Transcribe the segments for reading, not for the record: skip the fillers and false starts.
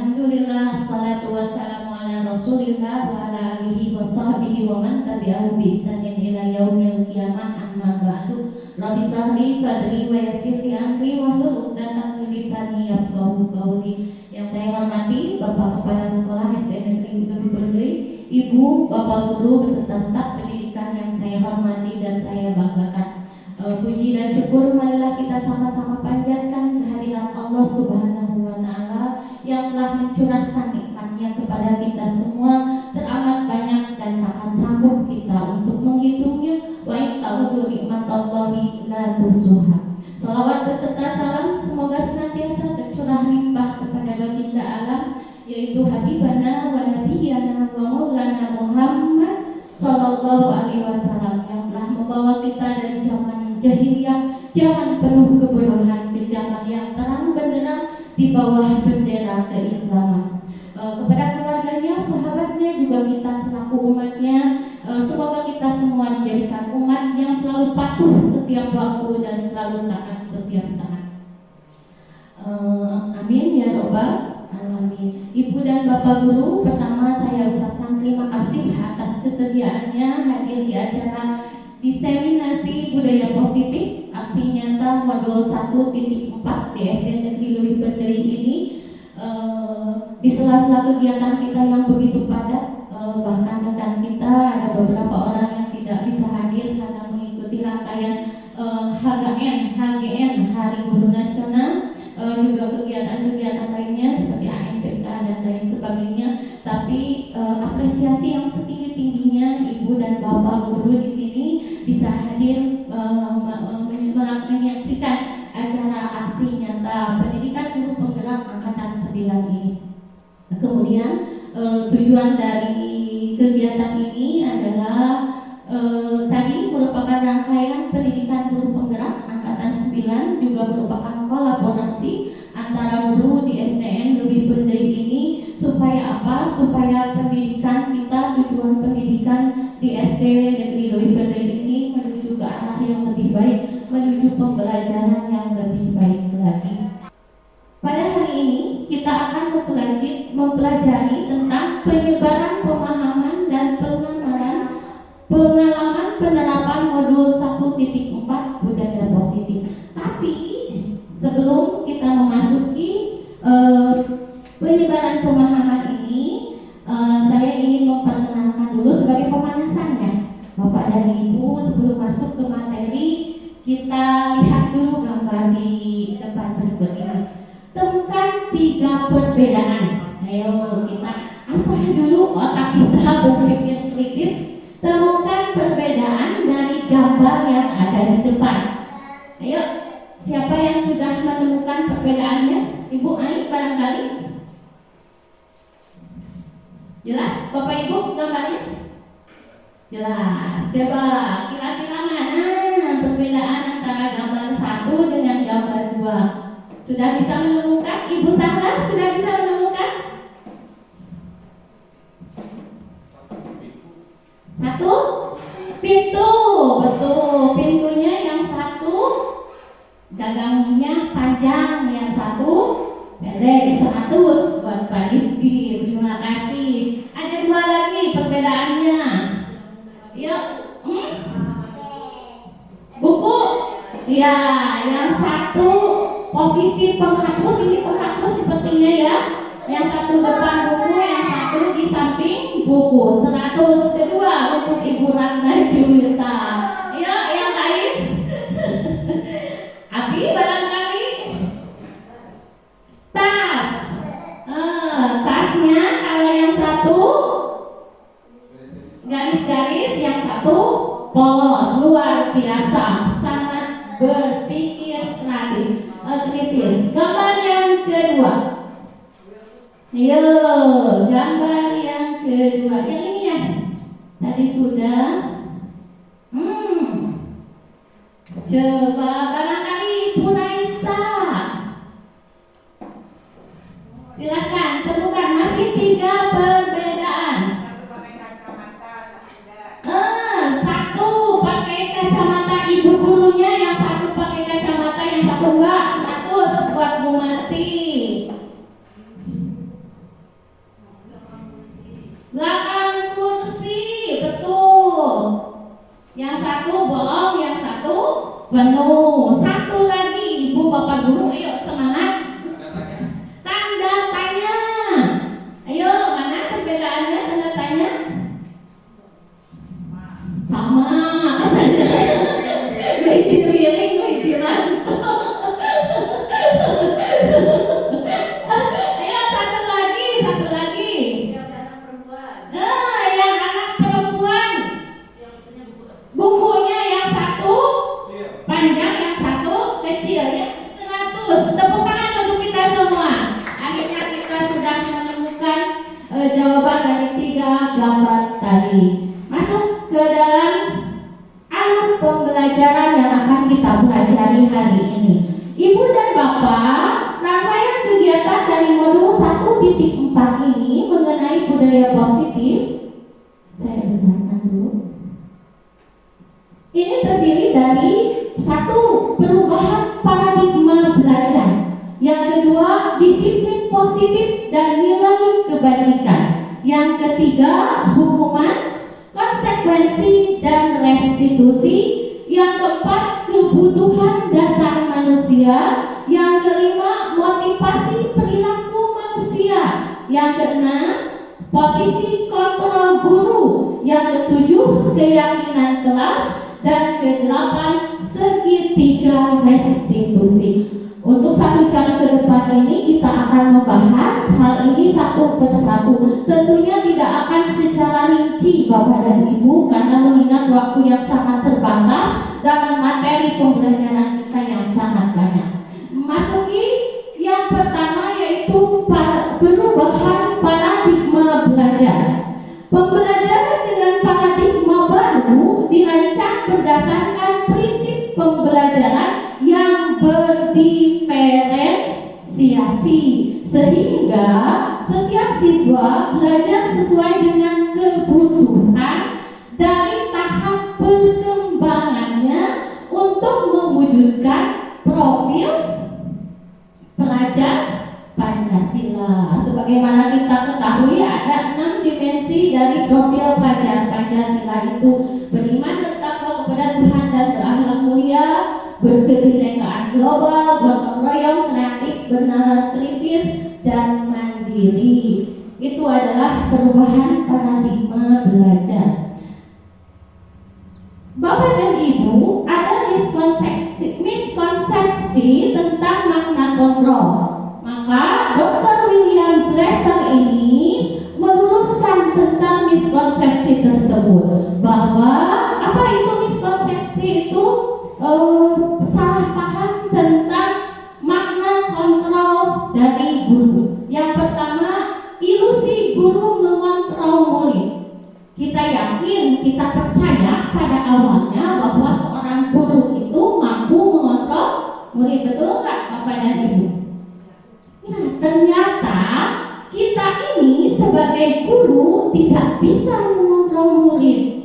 Alhamdulillah, salatu wassalamu ala rasulillah wa ala alihi wa sahbihi wa man tabi'ahu bi ihsanin ila yaumil qiyamah, amma ba'du. Rabbi shrahli sadri wa yassir li amri wahlul 'uqdatam min lisani yafqahu qawli. Yang saya hormati Bapak Kepala Sekolah SD Negeri Bendri, Ibu, Bapak Guru beserta staf pendidikan yang saya hormati dan saya banggakan. Puji dan syukur marilah kita sama-sama panjatkan kehadiran Allah Subhanahu wa Ta'ala yang telah mencurahkan nikmatnya kepada kita semua teramat banyak dan tak akan sanggup kita untuk menghitungnya. Wa in ta'udzu nikmatallahi la tuhsuha. Salawat beserta salam semoga senantiasa tercurah limpah kepada baginda alam, yaitu Habibana wa Nabiyana wa Maulana Muhammad sallallahu alaihi wasallam, yang telah membawa kita dari zaman jahiliyah, zaman penuh kebodohan, ke zaman yang terang benderang di bawah bendera keislaman. Kepada keluarganya, sahabatnya, juga kita selaku umatnya, semoga kita semua dijadikan umat yang selalu patuh setiap waktu dan selalu taat setiap saat. Amin ya robbal alamin. Ibu dan Bapak Guru, pertama saya ucapkan terima kasih atas kesediaannya hadir di acara Diseminasi Budaya Positif Aksi Nyata Modul 1.4 di SD Negeri Leuwih Bendri ini. Di sela-sela kegiatan kita yang begitu padat, bahkan rekan kita ada beberapa orang yang tidak bisa hadir karena mengikuti rangkaian HGN Hari Guru Nasional, juga kegiatan-kegiatan lainnya seperti AMPK dan lain sebagainya. Tapi apresiasi yang setinggi-tingginya Ibu dan Bapak Guru di sini bisa hadir menyaksikan acara aksi nyata pendidikan guru penggerak angkatan 9 ini. Kemudian tujuan dari kegiatan ini adalah tadi merupakan rangkaian pendidikan guru penggerak angkatan 9, juga merupakan kolaborasi antara guru di SDN Leuwih Bendri ini. Supaya apa? Supaya pendidikan kita, tujuan pendidikan di SD Negeri Leuwih Bendri ini menuju ke arah yang lebih baik, menuju pembelajaran yang lebih baik lagi. Pada hari ini kita akan mempelajari tentang penyebaran pemahaman dan pengalaman penerapan modul 1.4 budaya positif. Tapi sebelum kita memasuki penyebaran pemahaman ini, saya ingin memperkenalkan dulu sebagai pemanasan ya, Bapak dan Ibu. Sebelum masuk ke materi, kita lihat dulu gambar di depan berikut ini. Temukan 3 perbedaan. Ayo kita asah dulu otak kita berpikir kritis. Temukan perbedaan dari gambar yang ada di depan. Ayo, siapa yang sudah menemukan perbedaannya? Ibu Ai barangkali? Jelas? Bapak Ibu gambarnya? Jelas. Coba kira-kira mana perbedaan antara gambar 1 dengan gambar 2? Sudah bisa menemukan? Ibu Sahla sudah bisa menemukan? 1 pintu, betul. Pintunya yang 1 gagangnya panjang, yang 1 pendek. 100 buat Pak Rizky, terima kasih. Ada 2 lagi perbedaannya. Yuk, buku. Ya, yang 1 posisi penghapus, ini penghapus sepertinya ya. Yang 1 depan buku, yang 1 di samping buku. 100. Kedua untuk Ibu Ratna Juwita. Ya, yang lain. Abi barangkali tas. Tasnya kalau yang 1 garis-garis, yang 1 polos. Luar biasa, sangat berpikir kritis. Gambar yang kedua. Ayo, gambar yang kedua. Yang ini ya. Tadi sudah. Coba barangkali Ibu Raisa. Silakan temukan, masih 3 perbedaan. 1 pakai kacamata, 1 tidak. 1 pakai kacamata ibu gurunya, yang 1 pakai kacamata, yang 1 enggak. 100 buat Bu Marti. Penuh. Satu lagi, Ibu Bapak Guru, ayo semangat. Tanda tanya. Ayo, mana perbedaannya tanda tanya? Sama. Wiji riring, wiji mantu. Ayo satu lagi. Yang anak perempuan. Yang anak perempuan. Bukunya yang satu panjang, yang satu kecil ya. 100. Tepuk tangan untuk kita semua. Akhirnya kita sudah menemukan jawaban dari 3 gambar tadi. Masuk ke dalam alur pembelajaran yang akan kita pelajari hari ini. Ibu dan Bapak, rangkaian kegiatan dari modul 1.4 ini mengenai budaya positif. Saya besarkan dulu. Ini terdiri dari 1. Perubahan paradigma belajar. Yang kedua, disiplin positif dan nilai kebajikan. Yang ketiga, hukuman, konsekuensi dan restitusi. Yang keempat, kebutuhan dasar manusia. Yang kelima, motivasi perilaku manusia. Yang keenam, posisi kontrol guru. Yang ketujuh, keyakinan kelas. Dan kedelapan, segitiga restitusi. Untuk 1 jam ke depan ini kita akan membahas hal ini satu persatu. Tentunya tidak akan secara rinci Bapak dan Ibu, karena mengingat waktu yang sangat terbatas dan materi pembelajaran kita yang sangat banyak. Masuki yang pertama, yaitu perubahan paradigma belajar. Pembelajaran dengan paradigma baru dirancang berdasarkan prinsip pembelajaran yang berdiferensiasi, sehingga setiap siswa belajar sesuai dengan kebutuhan dari tahap perkembangannya untuk mewujudkan profil pelajar Pancasila. Sebagaimana kita ketahui, ada 6 dimensi dari profil pelajar Pancasila, itu beriman, bertakwa kepada Tuhan dan berakhlak mulia, berkebinekaan global, gotong royong, kreatif, bernalar kritis, dan mandiri. Itu adalah perubahan paradigma belajar. Bapak dan Ibu, ada miskonsepsi tentang makna kontrol. Maka Dr. William Glasser ini meluruskan tentang miskonsepsi tersebut, bahwa apa itu miskonsepsi itu? Salah paham tentang makna kontrol dari guru. Yang pertama, ilusi guru mengontrol murid. Kita yakin, kita percaya pada awalnya bahwa seorang guru itu mampu mengontrol murid. Betul nggak Bapak dan Ibu? Nah, ternyata kita ini sebagai guru tidak bisa mengontrol murid,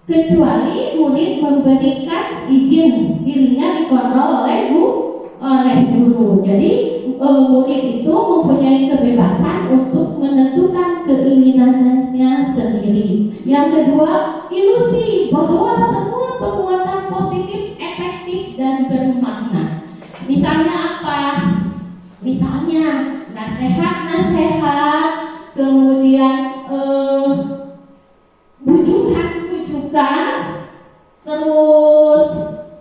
kecuali murid memberikan izin dirinya dikontrol oleh guru. Jadi murid itu mempunyai kebebasan untuk menentukan keinginannya sendiri. Yang kedua, ilusi bahwa semua penguatan positif efektif dan bermakna. Misalnya apa? Misalnya nasihat-nasihat, kemudian bujukan-bujukan, terus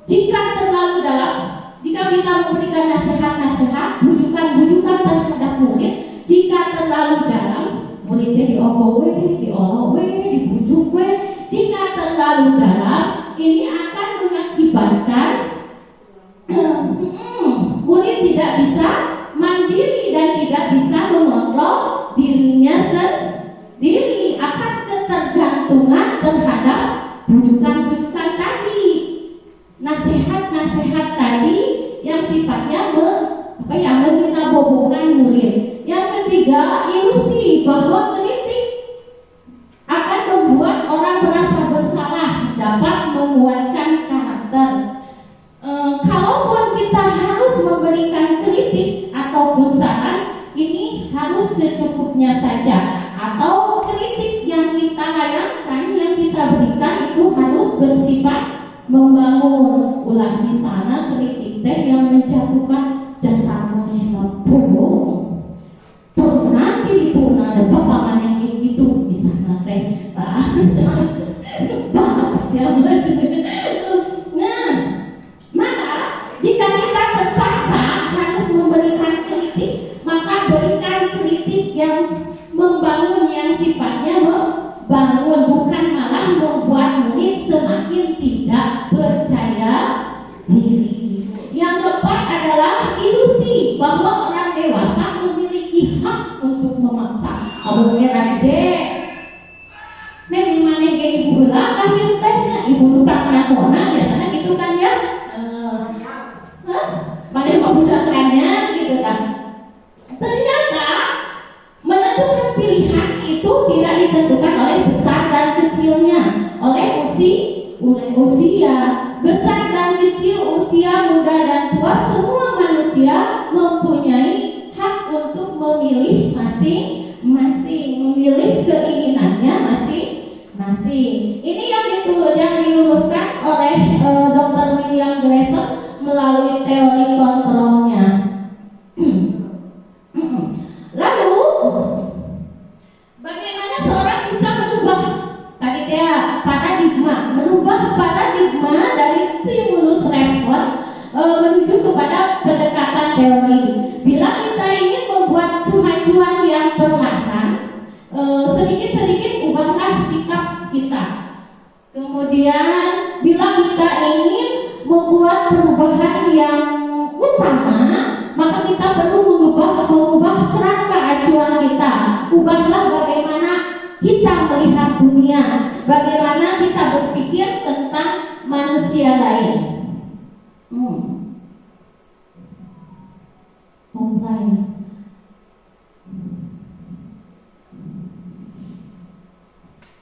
jika terlalu dalam, jika kita memberikan nasihat-nasihat, bujukan-bujukan terhadap murid, jika terlalu dalam, muridnya diolah, dibujuk, jika terlalu dalam, ini akan mengakibatkan murid tidak bisa mandiri dan tidak bisa mengontrol dirinya sendiri, akan ketergantungan terhadap bujukan-bujukan tadi, nasihat-nasihat tadi yang sifatnya menghina-bobokan murid. Yang ketiga, ilusi bahwa kritik akan membuat orang merasa bersalah, dapat menguatkan karakter. Kalaupun kita harus memberikan kritik ataupun saran, ini harus secukupnya saja, atau kritik yang kita layangkan, yang kita berikan itu harus bersifat membangun. Ulah misalnya kritik teh yang menjatuhkan dasar manehna bohong. Pernah dituna ada bapak maneh gitu misalnya teh. Bagus ya. Nah, maka jika kita terpaksa harus memberikan kritik, maka berikan kritik yang membangun, yang sifatnya membangun, bukan malah membuat murid semakin tidak percaya diri. Yang keempat adalah ilusi bahwa orang dewasa memiliki hak untuk memaksa. Abang kira dek, memang mana ke ibu lah kahir tehnya, ibu tukangnya kona biasanya gitu kan ya. Mana mau budakannya gitu kan. Ternyata menentukan pilihan itu tidak ditentukan oleh besar dan kecilnya, oleh usia, besar dan kecil, usia muda dan tua, semua manusia mempunyai hak untuk memilih masing-masing, memilih keinginannya masing-masing. Ini yang diluruskan oleh Dr. William Glasser melalui teori kontrolnya. Lalu bagaimana seorang bisa merubah tadi merubah paradigma dari stimulus respon menuju kepada pendekatan teori. Bila kita ingin membuat kemajuan yang perlahan, sedikit-sedikit ubahlah sikap kita. Kemudian bila kita ingin membuat perubahan yang utama, maka kita perlu mengubah kerangka acuan kita. Ubahlah bagaimana kita melihat dunia, bagaimana kita berpikir tentang manusia lain. Online.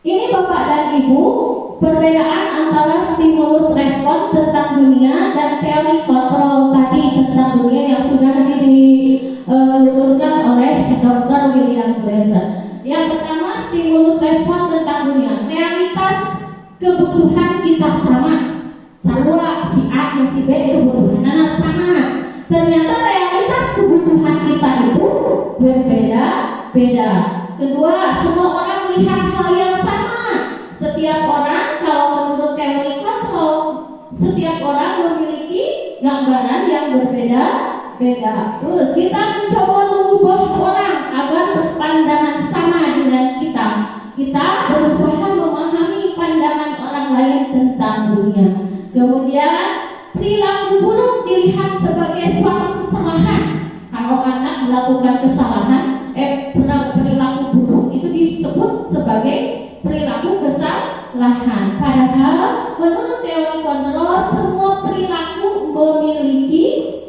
Ini Bapak dan Ibu, perbedaan antara stimulus respon tentang dunia dan teori kontrol tadi tentang dunia yang sudah diluruskan oleh Dr. William Glasser. Yang pertama, stimulus respon tentang dunia. Realitas kebutuhan kita sama. Sarua si A dan si B kebutuhannya sama. Ternyata realitas kebutuhan kita itu berbeda-beda. Kedua, semua orang melihat hal yang sama. Setiap orang, kalau menurut teori kontrol, setiap orang memiliki gambaran yang berbeda-beda. Terus kita mencoba mengubah orang agar berpandangan sama dengan kita. Kita berusaha memahami pandangan orang lain tentang dunia. Kemudian perilaku buruk dilihat sebagai suatu kesalahan. Kalau anak melakukan kesalahan, perilaku buruk itu disebut sebagai perilaku kesalahan. Padahal menurut teori kontrol, semua perilaku memiliki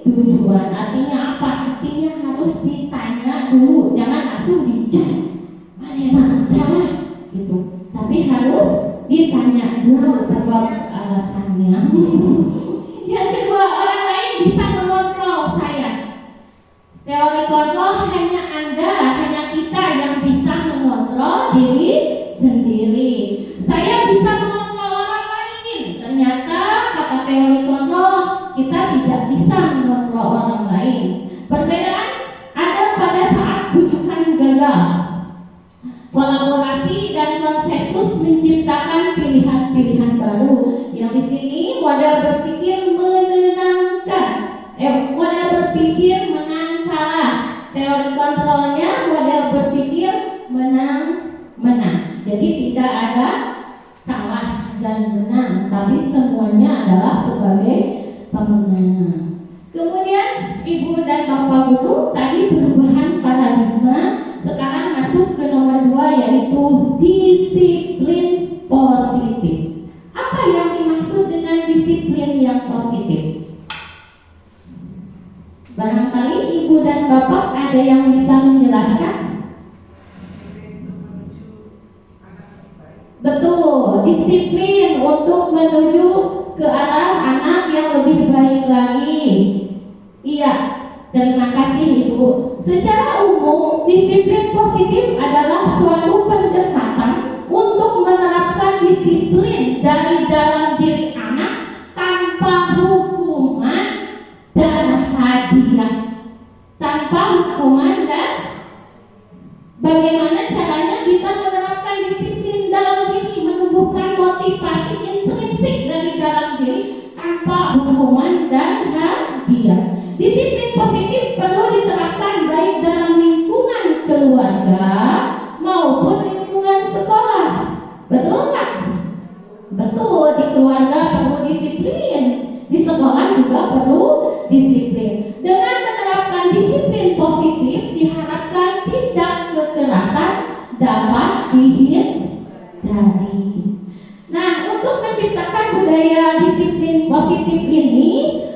tujuan. Artinya apa? Artinya harus ditanya dulu, jangan langsung dijudge. Mana masalah gitu. Tapi harus ditanya dulu sebab alasannya. Yang kedua, orang lain bisa mengontrol saya. Teori kontrol hanya Anda, hanya kita yang bisa mengontrol diri sendiri. Saya bisa mengontrol orang lain. Ternyata kata teori kontrol, kita tidak bisa mengontrol orang lain. Perbedaan ada pada saat bujukan gagal. Kolaborasi dan konsensus menciptakan pilihan-pilihan baru. Yang di sini model berpikir menenangkan, model berpikir menang kalah. Teori kontrolnya model berpikir menang. Jadi tidak ada kalah dan menang, tapi semuanya adalah sebagai pemenang. Kemudian Ibu dan Bapak Guru, tadi perubahan paradigma, sekarang masuk ke nomor 2, yaitu disiplin positif. Apa yang dimaksud dengan disiplin yang positif? Barangkali Ibu dan Bapak ada yang bisa menjelaskan? Betul, disiplin untuk menuju ke arah anak yang lebih baik lagi. Iya, terima kasih Ibu. Secara umum, disiplin positif adalah suatu pendekatan untuk menerapkan disiplin dari dalam diri anak Bagaimana caranya kita menerapkan disiplin dalam diri, menumbuhkan motivasi intrinsik dari dalam diri tanpa hukuman dan hadiah. Disiplin positif perlu diterapkan baik dalam lingkungan keluarga maupun lingkungan sekolah. Betul nggak? Betul, di keluarga perlu disiplin, di sekolah juga perlu disiplin. Dengan menerapkan disiplin positif, diharapkan tindak kekerasan dapat dihindari. Nah, untuk menciptakan budaya disiplin positif ini,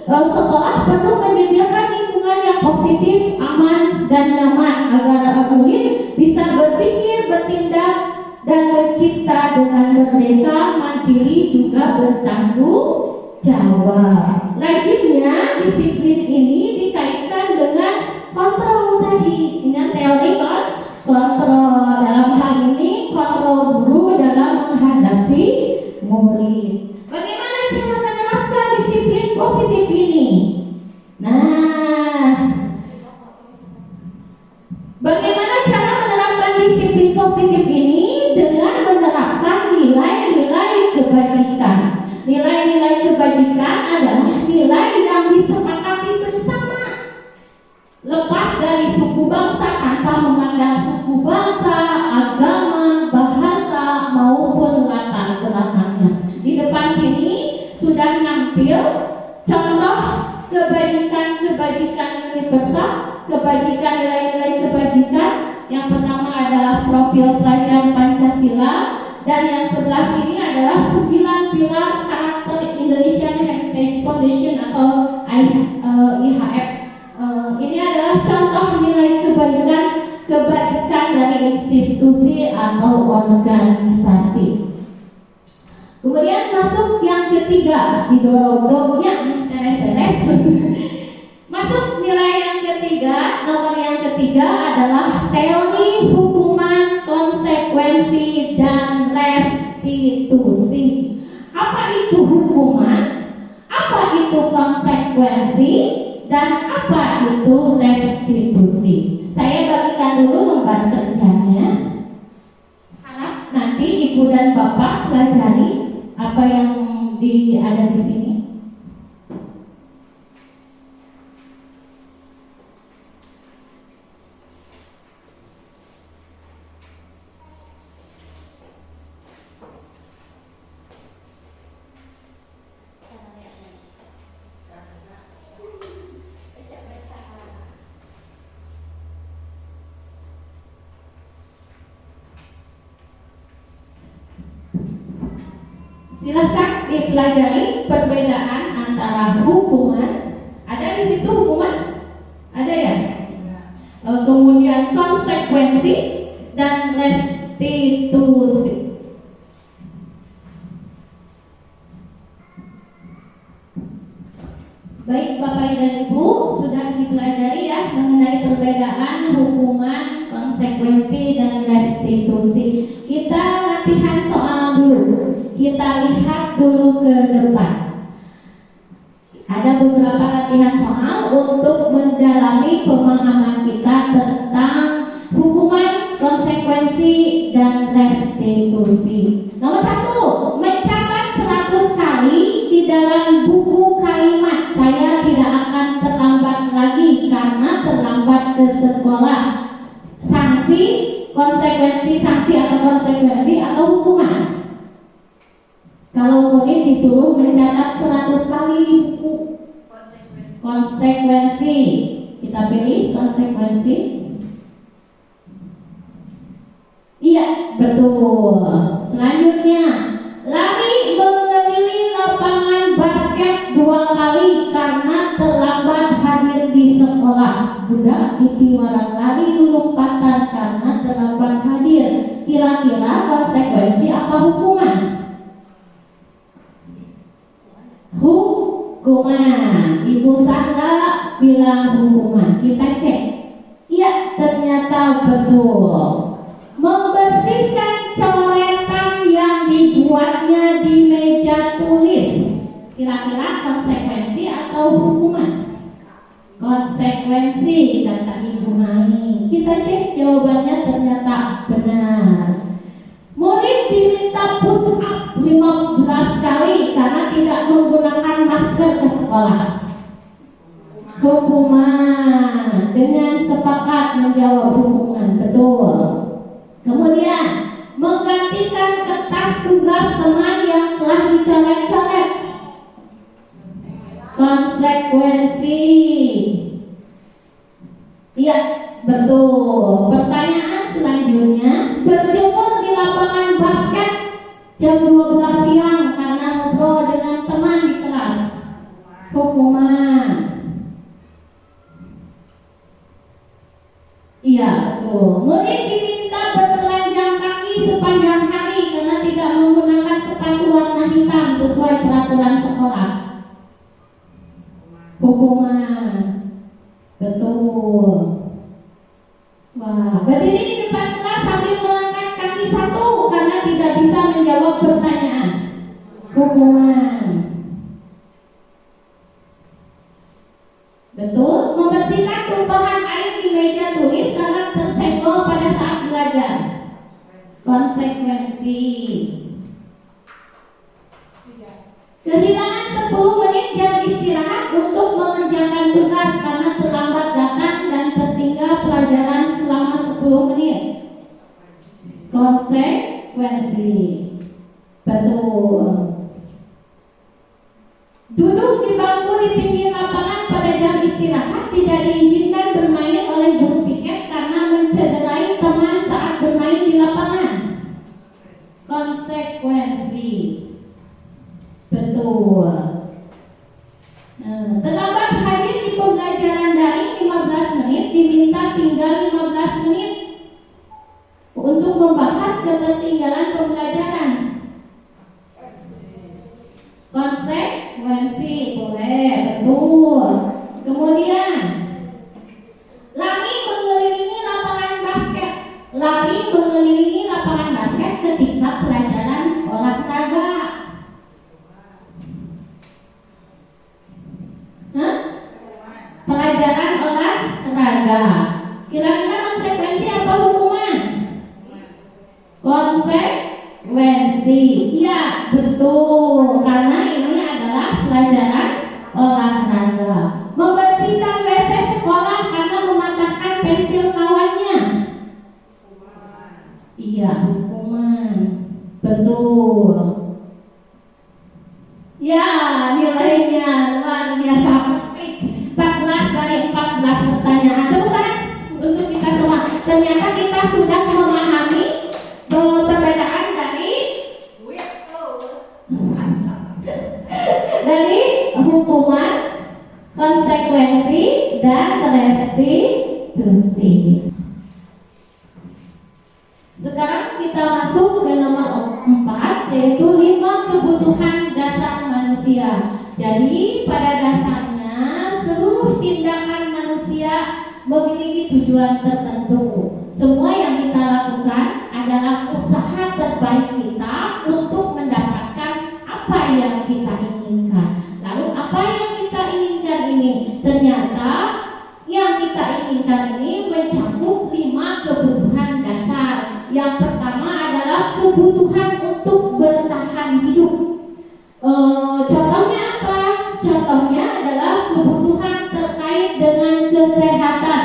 sekolah perlu menyediakan lingkungan yang positif, aman, dan nyaman agar murid bisa berpikir, bertindak, dan mencipta dengan merdeka, mandiri, juga bertanggung jawab. Lazimnya disiplin ini dikaitkan dengan kontrol tadi, dengan teori kontrol. Dalam hal ini kontrol guru dalam menghadapi murid. Bagaimana cara menerapkan disiplin positif ini? Nah, bagaimana cara menerapkan disiplin positif ini? Dengan menerapkan nilai-nilai kebajikan. Nilai-nilai kebajikan adalah nilai yang disepakati bersama, lepas dari suku bangsa, tanpa memandang suku bangsa, agama, bahasa, maupun latar belakangnya. Di depan sini sudah nampil contoh kebajikan universal, kebajikan, nilai-nilai kebajikan. Yang pertama adalah profil pelajar Pancasila, dan yang sebelah sini adalah 9 pilar karakter Indonesian Heritage Foundation atau IHF. Ini adalah contoh nilai kebajikan dari institusi atau organisasi. Kemudian masuk yang ketiga, didorong-dorongnya beres-beres. Masuk nilai yang ketiga, nomor yang ketiga adalah teori hukuman, konsekuensi, dan restitusi. Apa itu hukuman? Apa itu konsekuensi? Dan apa itu restitusi? Saya bagikan dulu lembar kerjanya. Harap nanti ibu dan bapak pelajari apa yang ada di sini. Silahkan dipelajari perbedaan antara hukuman. Ada di situ hukuman? Ada ya? Kemudian konsekuensi dan restitusi. Baik Bapak dan Ibu, sudah dipelajari ya mengenai perbedaan hukuman, konsekuensi, dan restitusi. Kita latihan soal dulu. Kita lihat dulu ke depan. Ada beberapa latihan soal untuk mendalami pemahaman kita tentang hukuman, konsekuensi, dan restitusi. Nomor 1, mencatat 100 kali di dalam buku kalimat "Saya tidak akan terlambat lagi karena terlambat ke sekolah". Sanksi, konsekuensi, sanksi atau konsekuensi atau hukuman. Kalau murid disuruh mencatat 100 kali di buku, konsekuensi. Kita pilih konsekuensi. Iya, betul. Selanjutnya, lari mengelilingi lapangan basket 2 kali karena terlambat hadir di sekolah. Budak dipiwarang lari lompatan karena terlambat hadir. Kira-kira konsekuensi apa hukuman? Hukuman. Ibu Sahla bilang hukuman. Kita cek. Iya, ternyata betul. Membersihkan coretan yang dibuatnya di meja tulis. Kira-kira konsekuensi atau hukuman? Konsekuensi, kata Ibu Mai. Kita cek jawabannya, ternyata sekolah? Hukuman. Dengan sepakat menjawab hukuman, betul. Kemudian menggantikan kertas tugas teman yang telah dicoret-coret. Konsekuensi. Iya, betul. Pertanyaan selanjutnya, berjemur di lapangan basket jam 12 siang karena ngobrol dengan teman di kelas. Hukuman. Iya, betul. Murid diminta bertelanjang kaki sepanjang hari karena tidak menggunakan sepatu warna hitam sesuai peraturan sekolah. Hukuman. Betul. Wah, berdiri di depan kelas sambil mengangkat kaki satu karena tidak bisa menjawab pertanyaan. Hukuman. Betul. Membersihkan tumpahan air di meja tulis karena tersenggol pada saat belajar. Konsekuensi. Kehilangan 10 menit jam istirahat untuk mengerjakan tugas karena terlambat datang dan tertinggal pelajaran selama 10 menit. Konsekuensi. Betul. Duduk di bangku di pinggir lapangan pada jam istirahat tidak diizinkan bermain oleh guru piket karena mencederai teman saat bermain di lapangan. Konsekuensi. Betul. Terlambat hadir di pembelajaran daring 15 menit diminta tinggal 15 menit untuk membahas ketertinggalan pembelajaran. Konsekuensi. Boleh, betul. Kemudian lari mengelilingi lapangan basket. Lari mengelilingi lapangan basket ketika pelajaran olahraga. Pelajaran olahraga. Kira-kira konsekuensi apa hukuman? Konsekuensi. Iya, betul. Karena ini adalah pelajaran olahraga. Membersihkan WC sekolah karena mematahkan pensil kawannya. Iya, hukuman. Betul. Ya, nilainya luar biasa petik. 14 dari 14 pertanyaan. Tepuk tangan untuk kita semua. Ternyata kita sudah memahami perbedaan dari hukuman, konsekuensi, dan restitusi. Sekarang kita masuk ke nomor 4, yaitu 5 kebutuhan dasar manusia. Jadi pada dasarnya seluruh tindakan manusia memiliki tujuan tertentu. Semua yang kita lakukan adalah usaha terbaik kita untuk mendapatkan apa yang kita inginkan. Lalu apa yang kita inginkan ini? Ternyata yang kita inginkan ini mencakup 5 kebutuhan dasar. Yang pertama adalah kebutuhan untuk bertahan hidup. Contohnya apa? Contohnya adalah kebutuhan terkait dengan kesehatan,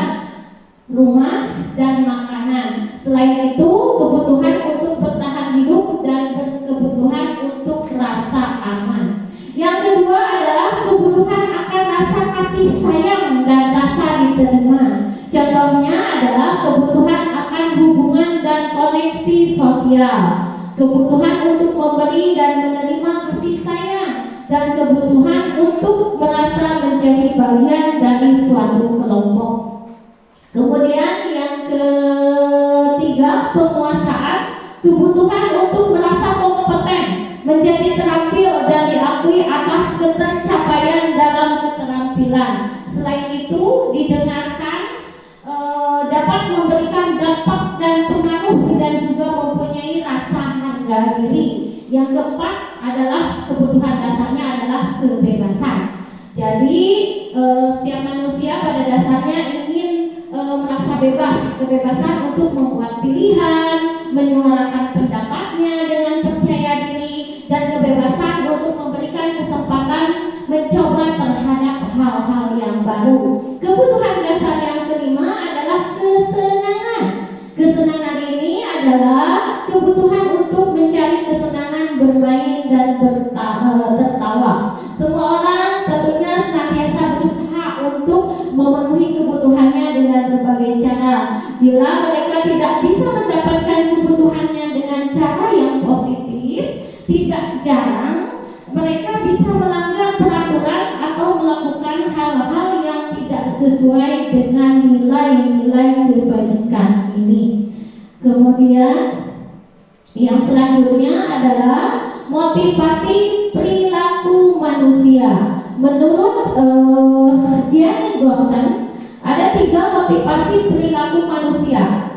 rumah, dan makanan. Selain itu, kebutuhan untuk bertahan hidup dan kebutuhan untuk rasa aman. Yang kedua adalah kebutuhan akan rasa kasih sayang dan rasa diterima. Contohnya adalah kebutuhan akan hubungan dan koneksi sosial, kebutuhan untuk memberi dan menerima kasih sayang, dan kebutuhan untuk merasa menjadi bagian dari suatu kelompok. Kemudian yang ketiga, penguasaan, kebutuhan untuk merasa kompeten, menjadi terampil dan diakui atas ketercapaian dalam keterampilan. Selain itu, didengarkan, dapat memberikan dampak dan pengaruh, dan juga mempunyai rasa harga diri. Yang keempat adalah kebutuhan dasarnya adalah kebebasan. Jadi setiap manusia pada dasarnya ingin merasa bebas, kebebasan untuk membuat pilihan, menyuarakan pendapatnya dengan percaya diri, dan kebebasan untuk memberikan kesempatan mencoba terhadap kebutuhan untuk mencari kesenangan, bermain dan tertawa. Semua orang tentunya senantiasa berusaha untuk memenuhi kebutuhannya dengan berbagai cara. Bila mereka tidak bisa mendapatkan kebutuhannya dengan cara yang positif, tidak jarang mereka bisa melanggar peraturan atau melakukan hal-hal yang tidak sesuai dengan nilai-nilai kebajikan ini. Kemudian yang selanjutnya adalah motivasi perilaku manusia. Menurut Diane Gordon, ada 3 motivasi perilaku manusia.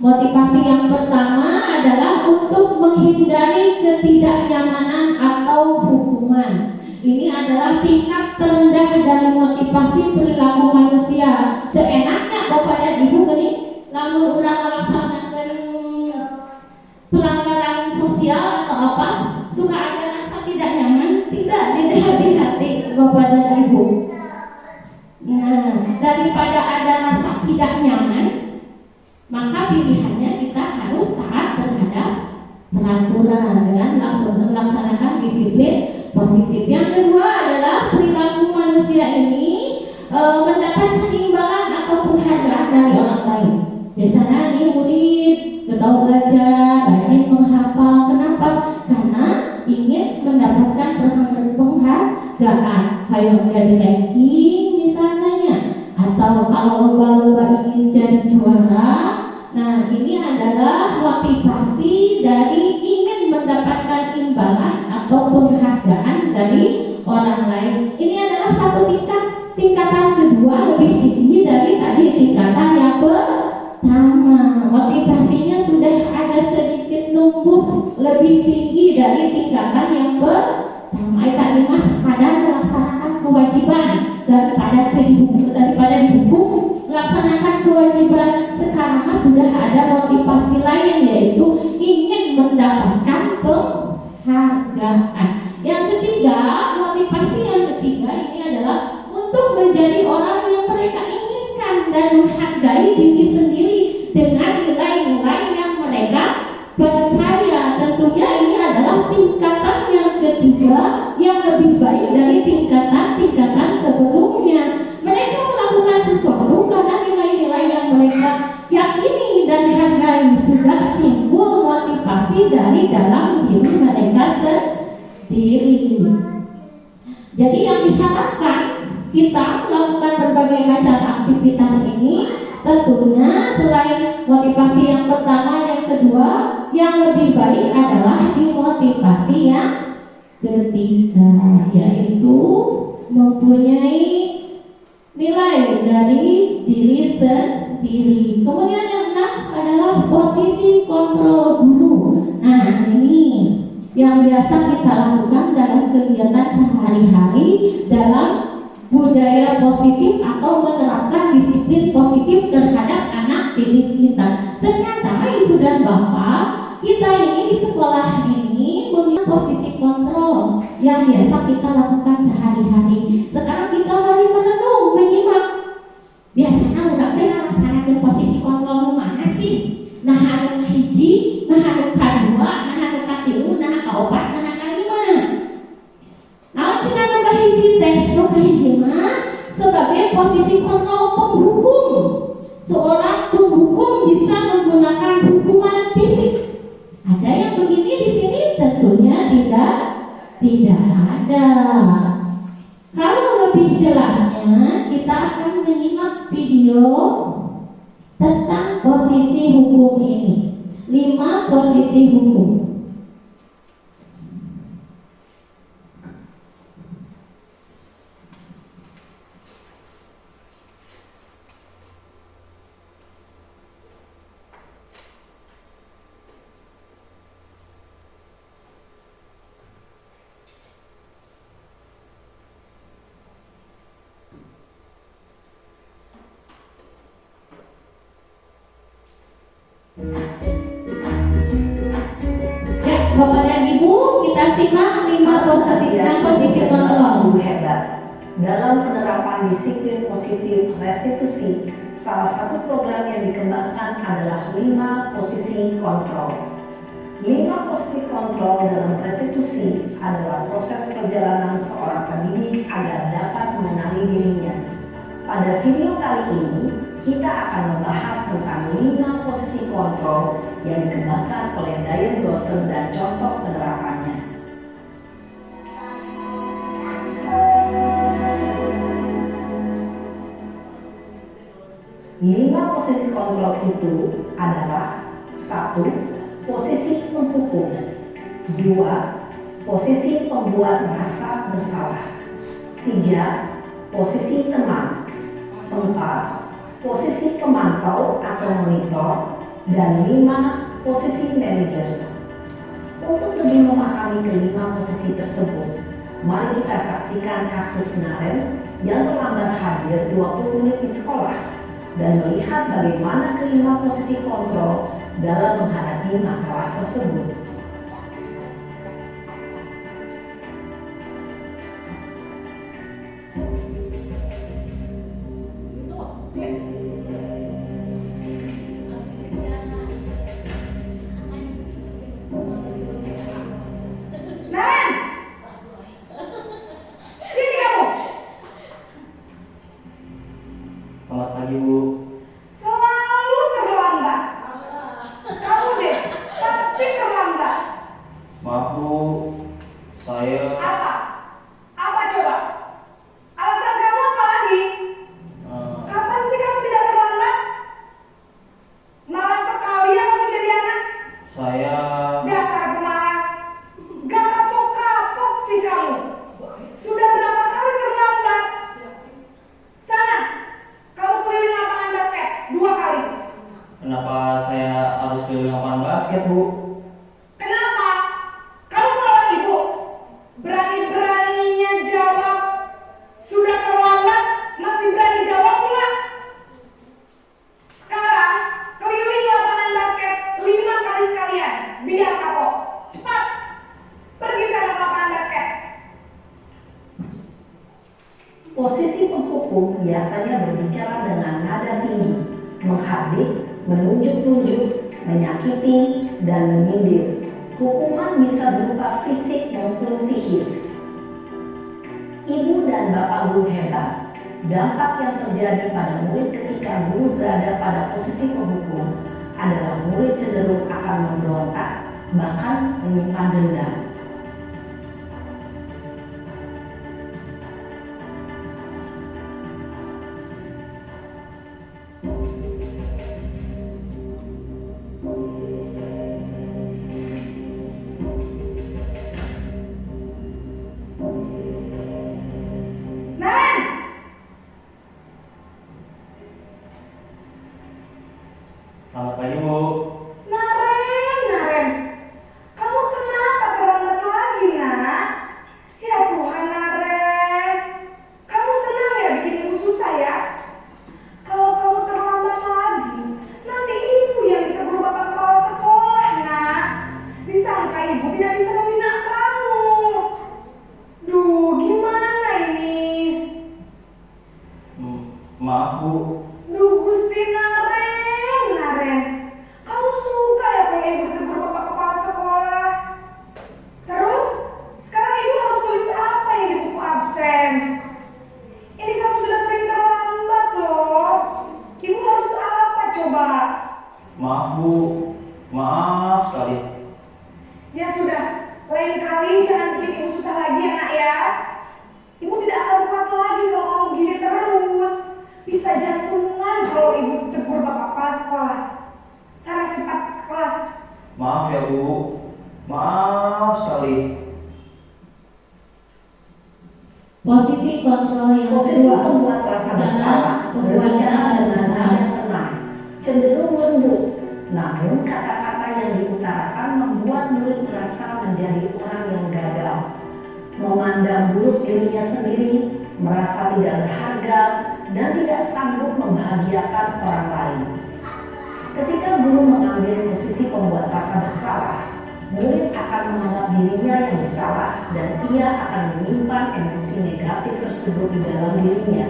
Motivasi yang pertama adalah untuk menghindari ketidaknyamanan atau hukuman. Ini adalah tingkat terendah dari motivasi perilaku manusia. Seenaknya Bapak dan Ibu gini, lamun ulah melaksanakan pelanggaran sosial atau apa, suka ada rasa tidak nyaman, tidak di hati Bapak dan Ibu. Nah, daripada ada rasa tidak nyaman, maka pilihannya kita harus taat terhadap peraturan dengan melaksanakan disiplin positif. Yang kedua adalah perilaku manusia ini mendapatkan imbalan atau penghargaan dari orang lain. Biasanya ini murid tahu belajar, rajin menghafal. Kenapa? Karena ingin mendapatkan penghargaan, kayak menjadi ranking misalnya, atau kalau lomba-lomba ingin jadi juara. Nah, ini adalah motivasi dari ingin mendapatkan imbalan atau penghargaan dari orang lain. Ini adalah satu tingkatan kedua, lebih tinggi dari tadi tingkatan yang pertama. Motivasinya sudah ada sedikit numbuh lebih tinggi dari tingkatan yang pertama. Tadi mas kadang melaksanakan kewajiban daripada dihukum, laksanakan kewajiban. Sekarang mas sudah ada motivasi lain, yaitu ingin mendapatkan penghargaan. Yang ketiga, motivasi yang ketiga ini adalah untuk menjadi orang yang mereka inginkan dan menghargai diri sendiri dengan nilai-nilai yang mereka percaya. Tentunya ini adalah tingkatan yang ketiga yang lebih baik dari tingkatan sebelumnya. Mereka melakukan sesuatu karena nilai-nilai yang mereka yakini dan hargai. Sudah timbul motivasi dari dalam diri mereka sendiri. Jadi yang diharapkan kita melakukan berbagai macam aktivitas ini, tentunya selain motivasi yang pertama, yang kedua, yang lebih baik adalah di motivasi yang ketiga, yaitu mempunyai nilai dari diri sendiri. Kemudian yang enam adalah posisi kontrol guru. Nah, ini yang biasa kita lakukan dalam kegiatan sehari-hari dalam budaya positif atau menerapkan disiplin positif terhadap anak didik kita. Ternyata ibu dan bapak, kita ini di sekolah ini punya posisi kontrol yang biasa kita lakukan sehari-hari. Sekarang kita mari merenung, menyimak. Biasanya udah melaksanakan posisi kontrol mana sih? Nah, anu hiji, nah anu kadua, nah anu katilu, nah kaopat, nah kalima. Nah, cina anu kahiji teh, anu kahiji mah sebagai posisi kontrol penghukum. Seorang penghukum bisa menggunakan hukuman fisik. Ada yang begini di sini? Tentunya tidak ada. Kalau lebih jelasnya, kita akan menyimak video tentang posisi hukum ini. 5 posisi hukum. Ya, Bapak dan Ibu, kita simak 5 posisi kontrol. Hebat. Dalam penerapan disiplin positif restitusi, salah satu program yang dikembangkan adalah 5 posisi kontrol. 5 posisi kontrol dalam restitusi adalah proses perjalanan seorang pendidik agar dapat mengenali dirinya. Pada video kali ini, kita akan membahas tentang 5 posisi kontrol yang dikembangkan oleh Diane Dawson dan contoh penerapannya. 5 posisi kontrol itu adalah: 1. Posisi penghukum. 2. Posisi pembuat merasa bersalah. 3. Posisi teman. 4. Posisi pemantau atau monitor. Dan 5. Posisi manajer. Untuk lebih memahami kelima posisi tersebut, mari kita saksikan kasus Naren yang terlambat hadir 20 menit di sekolah dan melihat bagaimana kelima posisi kontrol dalam menghadapi masalah tersebut. Selamat pagi, Bu. Selalu terlambat. Kamu deh, pasti terlambat. Maaf, Bu. Saya Apa? Apa coba? Alasan kamu apa lagi? Kapan sih kamu tidak terlambat? Malas sekali ya kamu jadi anak. saya Dasar pemalas. Gak kapok-kapok sih kamu. Sudah berapa kali terlambat? Sana, kamu keliling lapangan basket 2 kali. kenapa saya harus keliling lapangan basket, Bu? Kenapa? Kamu melawan ibu. Berani-beraninya jawab. Sudah terlambat, masih berani jawab enggak? Sekarang, keliling lapangan basket 5 kali sekalian. Biar kapok. Cepat. Pergi sana ke lapangan basket. Posisi penghukum biasanya berbicara dengan nada tinggi, menghardik, menunjuk-nunjuk, menyakiti, dan menyindir. Hukuman bisa berupa fisik maupun psikis. Ibu dan bapak guru hebat. Dampak yang terjadi pada murid ketika guru berada pada posisi penghukum adalah murid cenderung akan memberontak, bahkan menyimpan dendam. Naren! Selamat pagi, Bu. Naren. Kamu kenapa terlambat lagi, nak? Ya Tuhan, Naren. Kamu senang ya bikin ibu susah ya? Kalau kamu terlambat lagi, nanti ibu yang ditegur bapak kepala sekolah, nak. Disangka ibu tidak bisa membina kamu. Duh, gimana ini? Maaf, Bu. Duh, Gusti Naren. Kamu suka ya kalau ibu ditegur bapak kepala sekolah? Terus, sekarang ibu harus tulis apa yang di buku absen? Ini kamu sudah sering terlambat loh. Ibu harus apa coba? Maaf, Bu. Maaf sekali. Ya sudah, lain kali jangan bikin ibu susah lagi ya, nak ya. Ibu tidak akan kuat lagi kalau kamu gini terus. Bisa jantungan kalau ibu tegur bapak kepala sekolah. Sana cepat ke kelas. Maaf ya, Bu. Maaf sekali. Posisi kontrol yang Posisi kedua pembuat rasa bersalah berbicara dengan nada tenang, cenderung lembut, namun kata-kata yang diutarakan membuat murid merasa menjadi orang yang gagal, memandang buruk dirinya sendiri, merasa tidak berharga, dan tidak sanggup membahagiakan orang lain. Ketika guru mengambil posisi pembuat rasa bersalah, murid akan menganggap dirinya yang bersalah dan ia akan menyimpan emosi negatif tersebut di dalam dirinya.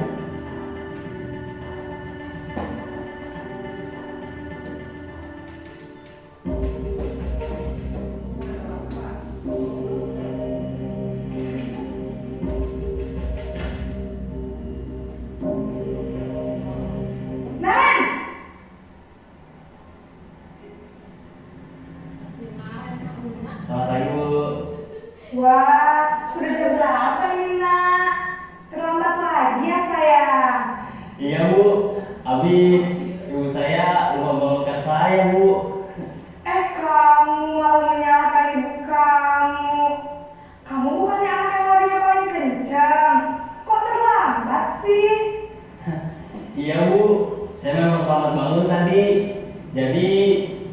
Selamat pagi Bu. Wah, sudah jam berapa ini nak? Terlambat lagi ya sayang. Iya Bu, habis ibu saya lupa bangunkan saya Bu. Kamu malah menyalahkan ibu kamu. Kamu bukannya anak yang larinya paling kencang. Kok terlambat sih? Iya Bu, saya memang terlambat bangun tadi. Jadi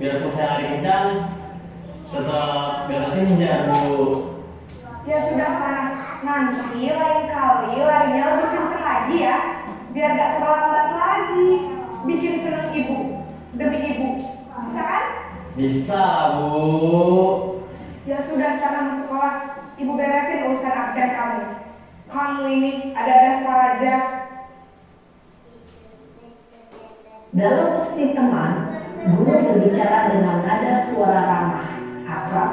biarpun saya lari kencang, tetap biar kejar Bu. Ya sudah sana, nanti lain kali larinya lebih kencang lagi ya. Biar gak terlambat lagi. Bikin seneng ibu, demi ibu. Bisa kan? Bisa Bu. Ya sudah sana masuk kelas. Ibu beresin urusan absen kamu. Kamu ini ada-ada saja. Dalam posisi teman, guru berbicara dengan nada suara ramah, akrab,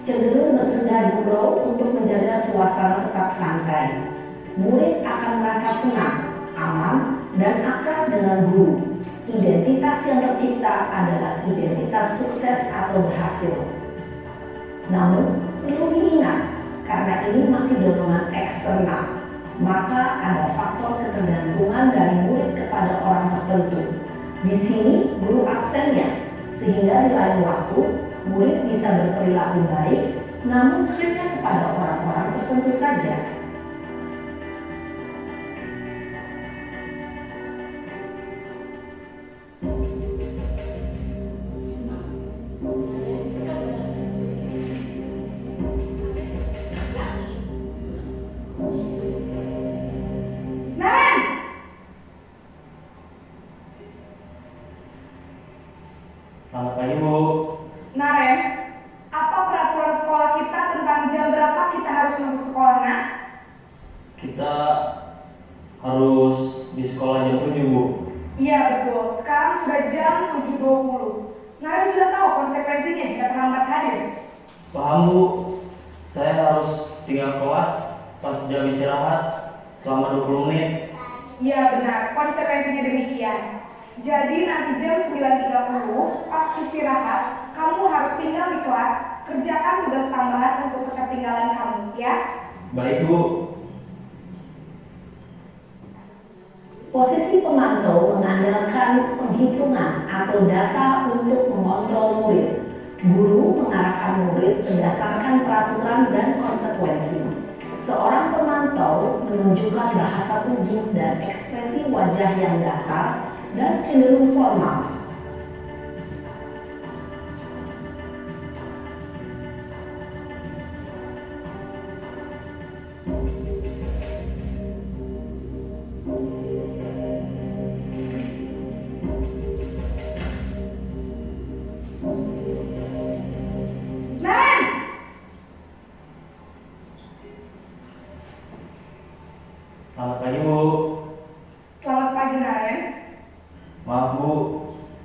cenderung bersenda gurau untuk menjaga suasana tetap santai. Murid akan merasa senang, aman, dan akrab dengan guru. Identitas yang tercipta adalah identitas sukses atau berhasil. Namun, perlu diingat, karena ini masih dorongan eksternal, maka ada faktor ketergantungan dari murid kepada orang tertentu. Di sini, guru aksennya, sehingga di lain waktu, murid bisa berperilaku baik, namun hanya kepada orang-orang tertentu saja. Naren! Selamat pagi Bu. Naren, apa peraturan sekolah kita tentang jam berapa kita harus masuk sekolah, nak? Kita harus di sekolah jam 7 Bu. Iya betul, sekarang sudah jam 7.20. Naren sudah tahu konsekuensinya jika terlambat hadir. Paham Bu, saya harus tinggal kelas pas jam istirahat selama 20 menit. Iya benar, konsekuensinya demikian. Jadi nanti jam 9.30 pas istirahat, kamu harus tinggal di kelas, kerjakan tugas tambahan untuk ketertinggalan kamu, ya? Baik Bu. Posisi pemantau mengandalkan penghitungan atau data untuk mengontrol murid. Guru mengarahkan murid berdasarkan peraturan dan konsekuensi. Seorang pemantau menunjukkan bahasa tubuh dan ekspresi wajah yang datar dan cenderung formal. Naren! Selamat pagi Bu. Selamat pagi, Naren. Maaf Bu,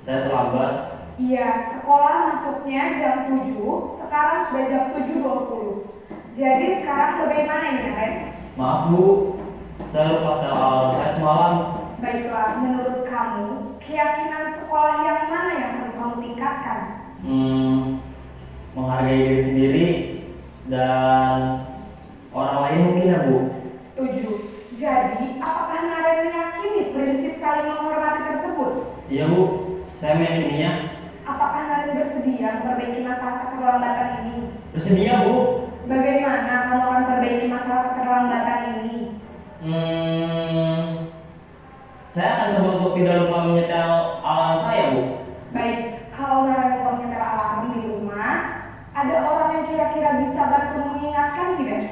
saya terlambat. Iya, sekolah masuknya jam 7, sekarang sudah jam 7.20. Jadi sekarang bagaimana ini, Naren? Maaf Bu, saya lupa setel alarm saya semalam. Baiklah, menurut kamu, keyakinan sekolah yang mana yang perlu kamu tingkatkan? Menghargai diri sendiri dan orang lain mungkin ya Bu. Setuju. Jadi, apakah Naren meyakini prinsip saling menghormati tersebut? Iya Bu, saya meyakininya. Apakah Naren bersedia memperbaiki masalah keterlambatan ini? Bersedia Bu. Bagaimana kamu akan perbaiki masalah keterlambatan ini? Saya akan coba untuk tidak lupa menyetel alarm saya Bu. Baik, kalau Naren lupa menyetel alarm di rumah, ada orang yang kira-kira bisa bantu mengingatkan tidak?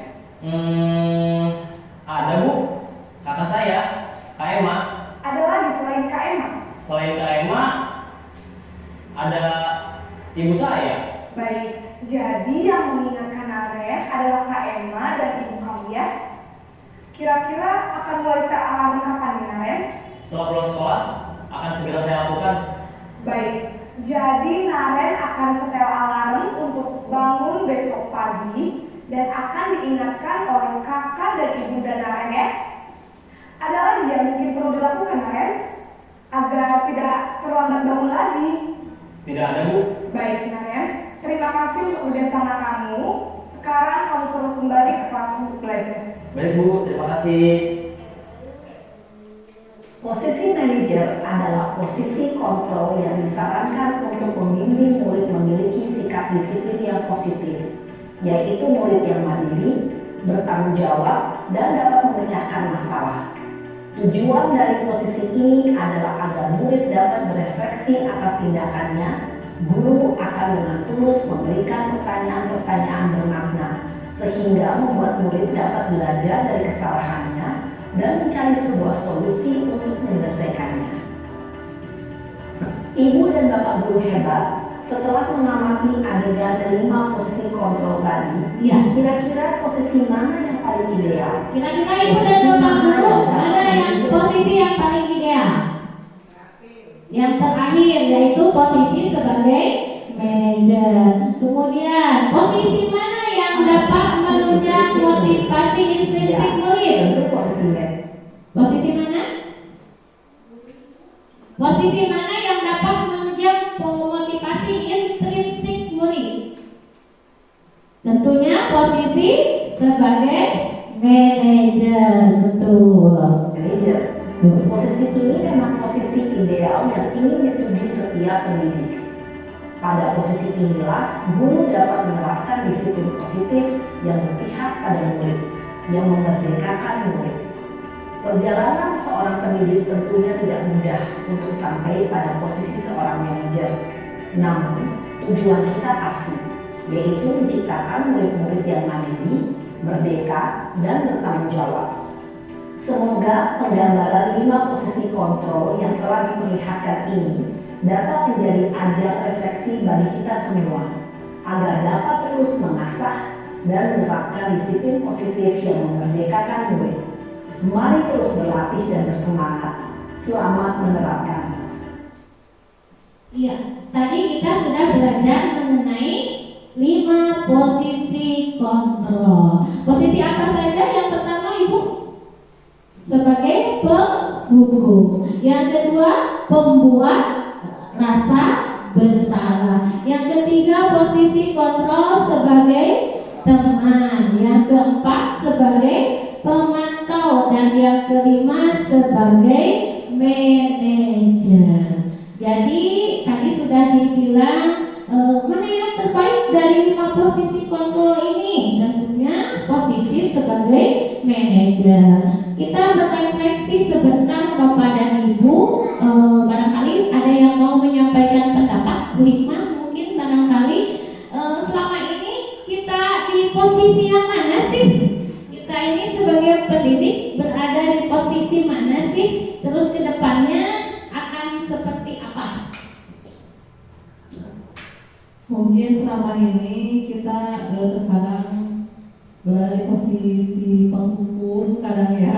Ada Bu, kakak saya, Kak Emma. Ada lagi selain Kak Emma? Selain Kak Emma, ada ibu saya. Baik, jadi yang mengingatkan Naren adalah Kak Emma dan ibu kamu ya? Kira-kira akan mulai setel alarm kapan ya, Naren? Setelah pulang sekolah, akan segera saya lakukan. Baik, jadi Naren akan setel alarm untuk bangun besok pagi dan akan diingatkan oleh kakak dan ibu dan Naren ya. Ada lagi yang mungkin perlu dilakukan, Naren, agar tidak terlambat bangun lagi. Tidak ada Bu. Baik, Naren, terima kasih kasih untuk kerjasama kamu. Sekarang kamu perlu kembali ke kelas untuk belajar. Baik Bu, terima kasih. Posisi manajer adalah posisi kontrol yang disarankan untuk membimbing murid memiliki sikap disiplin yang positif, yaitu murid yang mandiri, bertanggung jawab, dan dapat memecahkan masalah. Tujuan dari posisi ini adalah agar murid dapat berefleksi atas tindakannya. Guru akan dengan tulus memberikan pertanyaan-pertanyaan bermakna, sehingga membuat murid dapat belajar dari kesalahannya dan mencari sebuah solusi untuk menyelesaikannya. Ibu dan Bapak guru hebat, setelah mengamati adegan kelima posisi kontrol tadi, Iya. kira-kira posisi mana yang paling ideal? Kira-kira Ibu dan Bapak guru mana yang posisi yang paling ideal? Yang terakhir yaitu posisi sebagai manajer. Kemudian posisi mana yang dapat menunjang motivasi intrinsik murid? Tentu posisi manajer. Posisi mana? Posisi mana yang dapat menunjang motivasi intrinsik murid? Tentunya posisi sebagai manajer. Betul. Manajer. Posisi ini memang posisi ideal yang ingin dituju setiap pendidik. Pada posisi inilah guru dapat menerapkan disiplin positif yang berpihak pada murid, yang memerdekakan murid. Perjalanan seorang pendidik tentunya tidak mudah untuk sampai pada posisi seorang manajer. Namun, tujuan kita pasti, yaitu menciptakan murid-murid yang mandiri, merdeka, dan bertanggung jawab. Semoga penggambaran 5 posisi kontrol yang telah diperlihatkan ini dapat menjadi ajang refleksi bagi kita semua, agar dapat terus mengasah dan menerapkan disiplin positif yang memerdekakan murid. Mari terus berlatih dan bersemangat. Selamat menerapkan. Iya, tadi kita sudah belajar mengenai 5 posisi kontrol. Posisi apa saja? Yang pertama Ibu sebagai penghukum. Yang kedua pembuat rasa bersalah. Yang ketiga posisi kontrol sebagai teman. Yang keempat sebagai pemantau, dan yang kelima sebagai manajer. Jadi tadi sudah dibilang mana yang terbaik dari 5 posisi kontrol ini? Tentunya posisi sebagai manajer. Kita berefleksi sebentar Bapak dan Ibu. Barangkali ada yang mau menyampaikan pendapat. Bu Hikmah mungkin barangkali selama ini kita di posisi yang mana sih? Kita ini sebagai pendidik berada di posisi mana sih? Terus ke depannya akan seperti apa? Mungkin selama ini kita terkadang berada di posisi penghukum, kadang ya.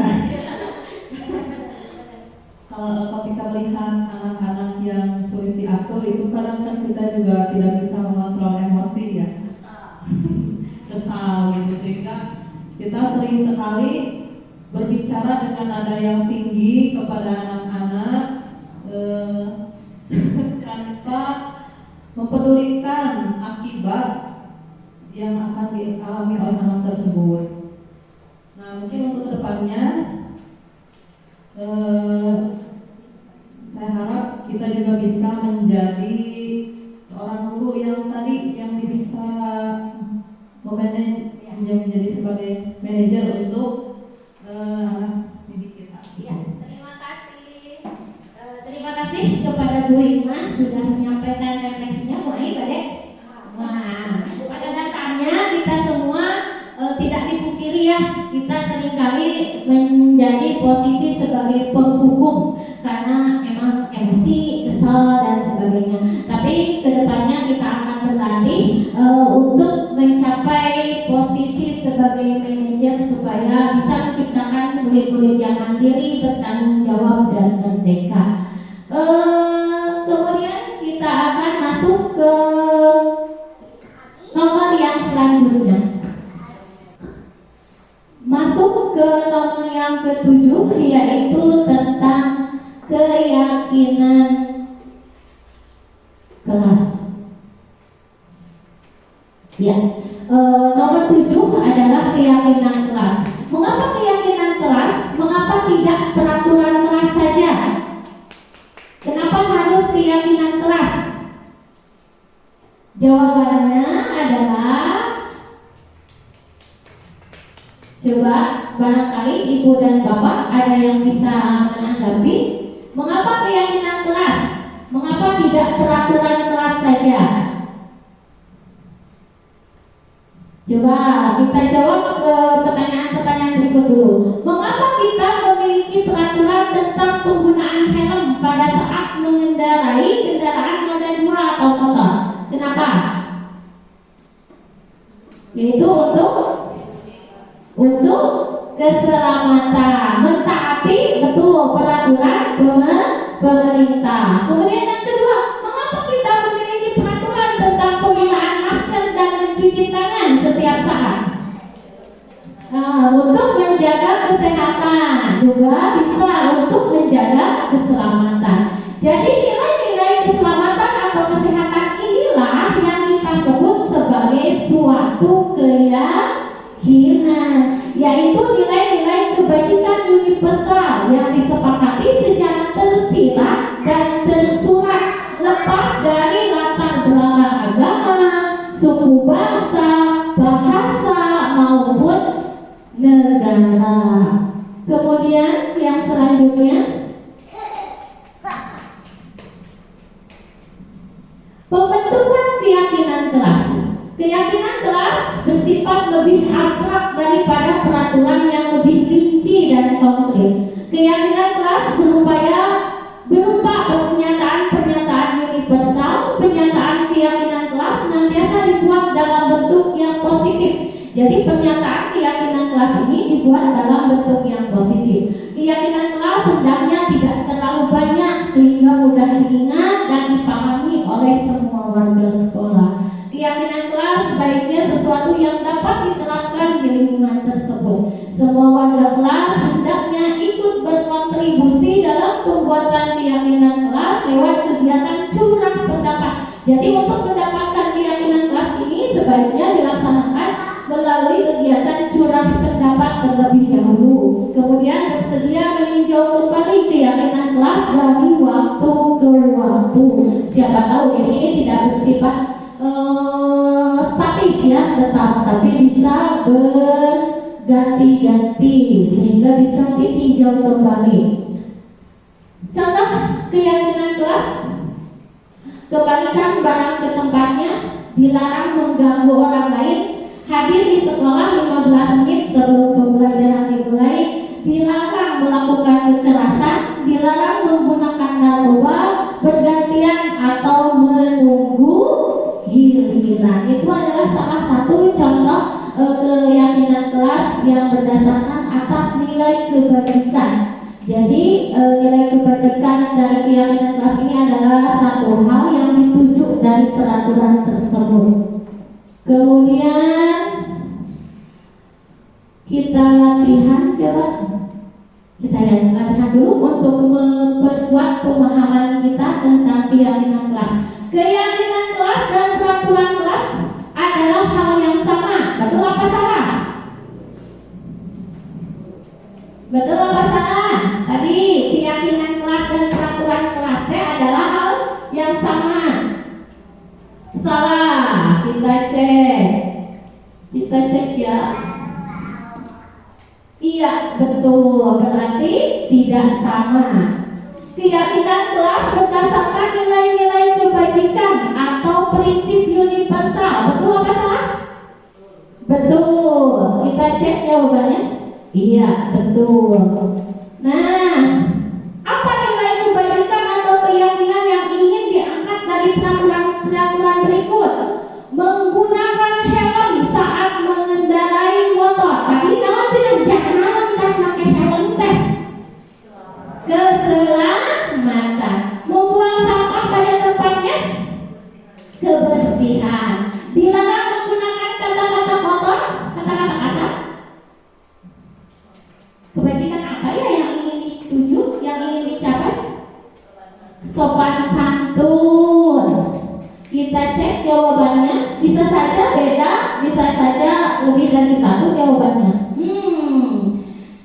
Kalau ketika melihat anak-anak yang sulit diatur, itu kadang kan kita juga tidak bisa mengontrol emosi ya. Kesal gitu, sehingga kita sering sekali berbicara dengan nada yang tinggi kepada anak-anak tanpa mempedulikan akibat yang akan dialami oleh anak tersebut. Nah, mungkin untuk kedepannya saya harap kita juga bisa menjadi seorang guru yang tadi yang bisa memanage, yang menjadi sebagai manajer untuk anak didik kita. Ya, terima kasih. Terima kasih kepada Bu Hikmah sudah menyampaikan refleksinya. Bu Ai, Badek. Nah, pada dasarnya kita semua tidak dipungkiri ya, kita seringkali menjadi posisi sebagai penghukum karena emang emosi, kesal dan sebagainya. Tapi kedepannya kita akan berlatih untuk mencapai posisi sebagai manajer supaya bisa menciptakan murid-murid yang mandiri, bertanggung jawab dan merdeka. Kemudian kita akan masuk ke nomor yang selanjutnya. Masuk ke nomor yang ke-7, yaitu tentang keyakinan kelas. Ya, nomor 7 adalah keyakinan kelas. Mengapa keyakinan kelas? Mengapa tidak peraturan kelas saja? Kenapa harus keyakinan kelas? Jawabannya adalah, coba barangkali ibu dan bapak ada yang bisa menanggapi. Mengapa keyakinan kelas? Mengapa tidak peraturan kelas saja? Coba kita jawab ke pertanyaan-pertanyaan berikut dulu. Mengapa kita memiliki peraturan tentang penggunaan helm pada saat mengendarai kendaraan roda 2 atau motor? Kenapa? Yaitu untuk keselamatan, mentaati betul peraturan pemerintah. Kemudian yang kedua, mengapa kita memiliki peraturan tentang penggunaan masker dan mencuci tangan setiap saat? Untuk menjaga kesehatan, juga bisa untuk menjaga keselamatan. Jadi nilai-nilai keselamatan atau kesehatan inilah yang kita sebut sebagai suatu keyakinan, yaitu nilai-nilai kebajikan universal yang disepakati secara tersirat dan tersurat, lepas dari latar belakang agama, suku bangsa, bahasa maupun negara. Kemudian yang selanjutnya, pembentukan keyakinan kelas. Keyakinan kelas bersifat lebih abstrak daripada peraturan yang lebih rinci dan konkret. Keyakinan kelas berupa pernyataan-pernyataan universal. Pernyataan keyakinan kelas senantiasa dibuat dalam bentuk yang positif. Jadi pernyataan keyakinan kelas ini dibuat dalam bentuk yang positif. Keyakinan kelas hendaknya tidak terlalu banyak sehingga mudah diingat dan dipahami oleh semua warga sekolah. Keyakinan kelas sebaiknya sesuatu yang dapat diterapkan di lingkungan tersebut. Semua warga kelas hendaknya ikut berkontribusi dalam pembuatan keyakinan kelas lewat kegiatan curah pendapat. Jadi untuk mendapatkan keyakinan kelas ini sebaiknya dilaksanakan melalui kegiatan curah pendapat terlebih dahulu. Kemudian bersedia meninjau kembali keyakinan kelas dari waktu ke waktu. Siapa tahu ini tidak bersifat statis ya, tapi bisa berganti-ganti sehingga bisa ditinjau kembali. Contoh keyakinan kelas: kembalikan barang ke tempatnya, dilarang mengganggu orang lain, hadir di sekolah 15 menit sebelum pembelajaran dimulai, dilarang melakukan kekerasan, dilarang menggunakan narkoba, bergantian atau menunggu giliran. Itu adalah salah satu contoh keyakinan kelas yang berdasarkan atas nilai kebajikan. Jadi nilai kebajikan dari keyakinan kelas ini adalah satu hal yang dituju dari peraturan tersebut. Kemudian kita latihan, coba kita latihan dulu untuk memperkuat pemahaman kita tentang keyakinan kelas. Keyakinan kelas dan peraturan kelas adalah hal yang sama. Betul apa salah? Betul apa salah? Tadi keyakinan kelas dan peraturan kelasnya adalah hal yang sama. Salah. Kita cek ya. Iya, betul. Berarti tidak sama. Keyakinan kelas berdasarkan nilai-nilai kebajikan atau prinsip universal. Betul apa salah? Betul. Kita cek jawabannya. Iya, betul. Nah, apa nilai kebajikan atau keyakinan yang ingin diangkat dari peraturan berikut? Menggunakan helm saat mengendarai motor. Tadi jangan pakai helm teh. Keselamatan. Membuang sampah pada tempatnya. Kebersihan. Dilarang menggunakan kata-kata kotor, kata-kata kasar. Kebajikan apa ya yang ingin Bisa saja beda, bisa saja lebih dari satu jawabannya.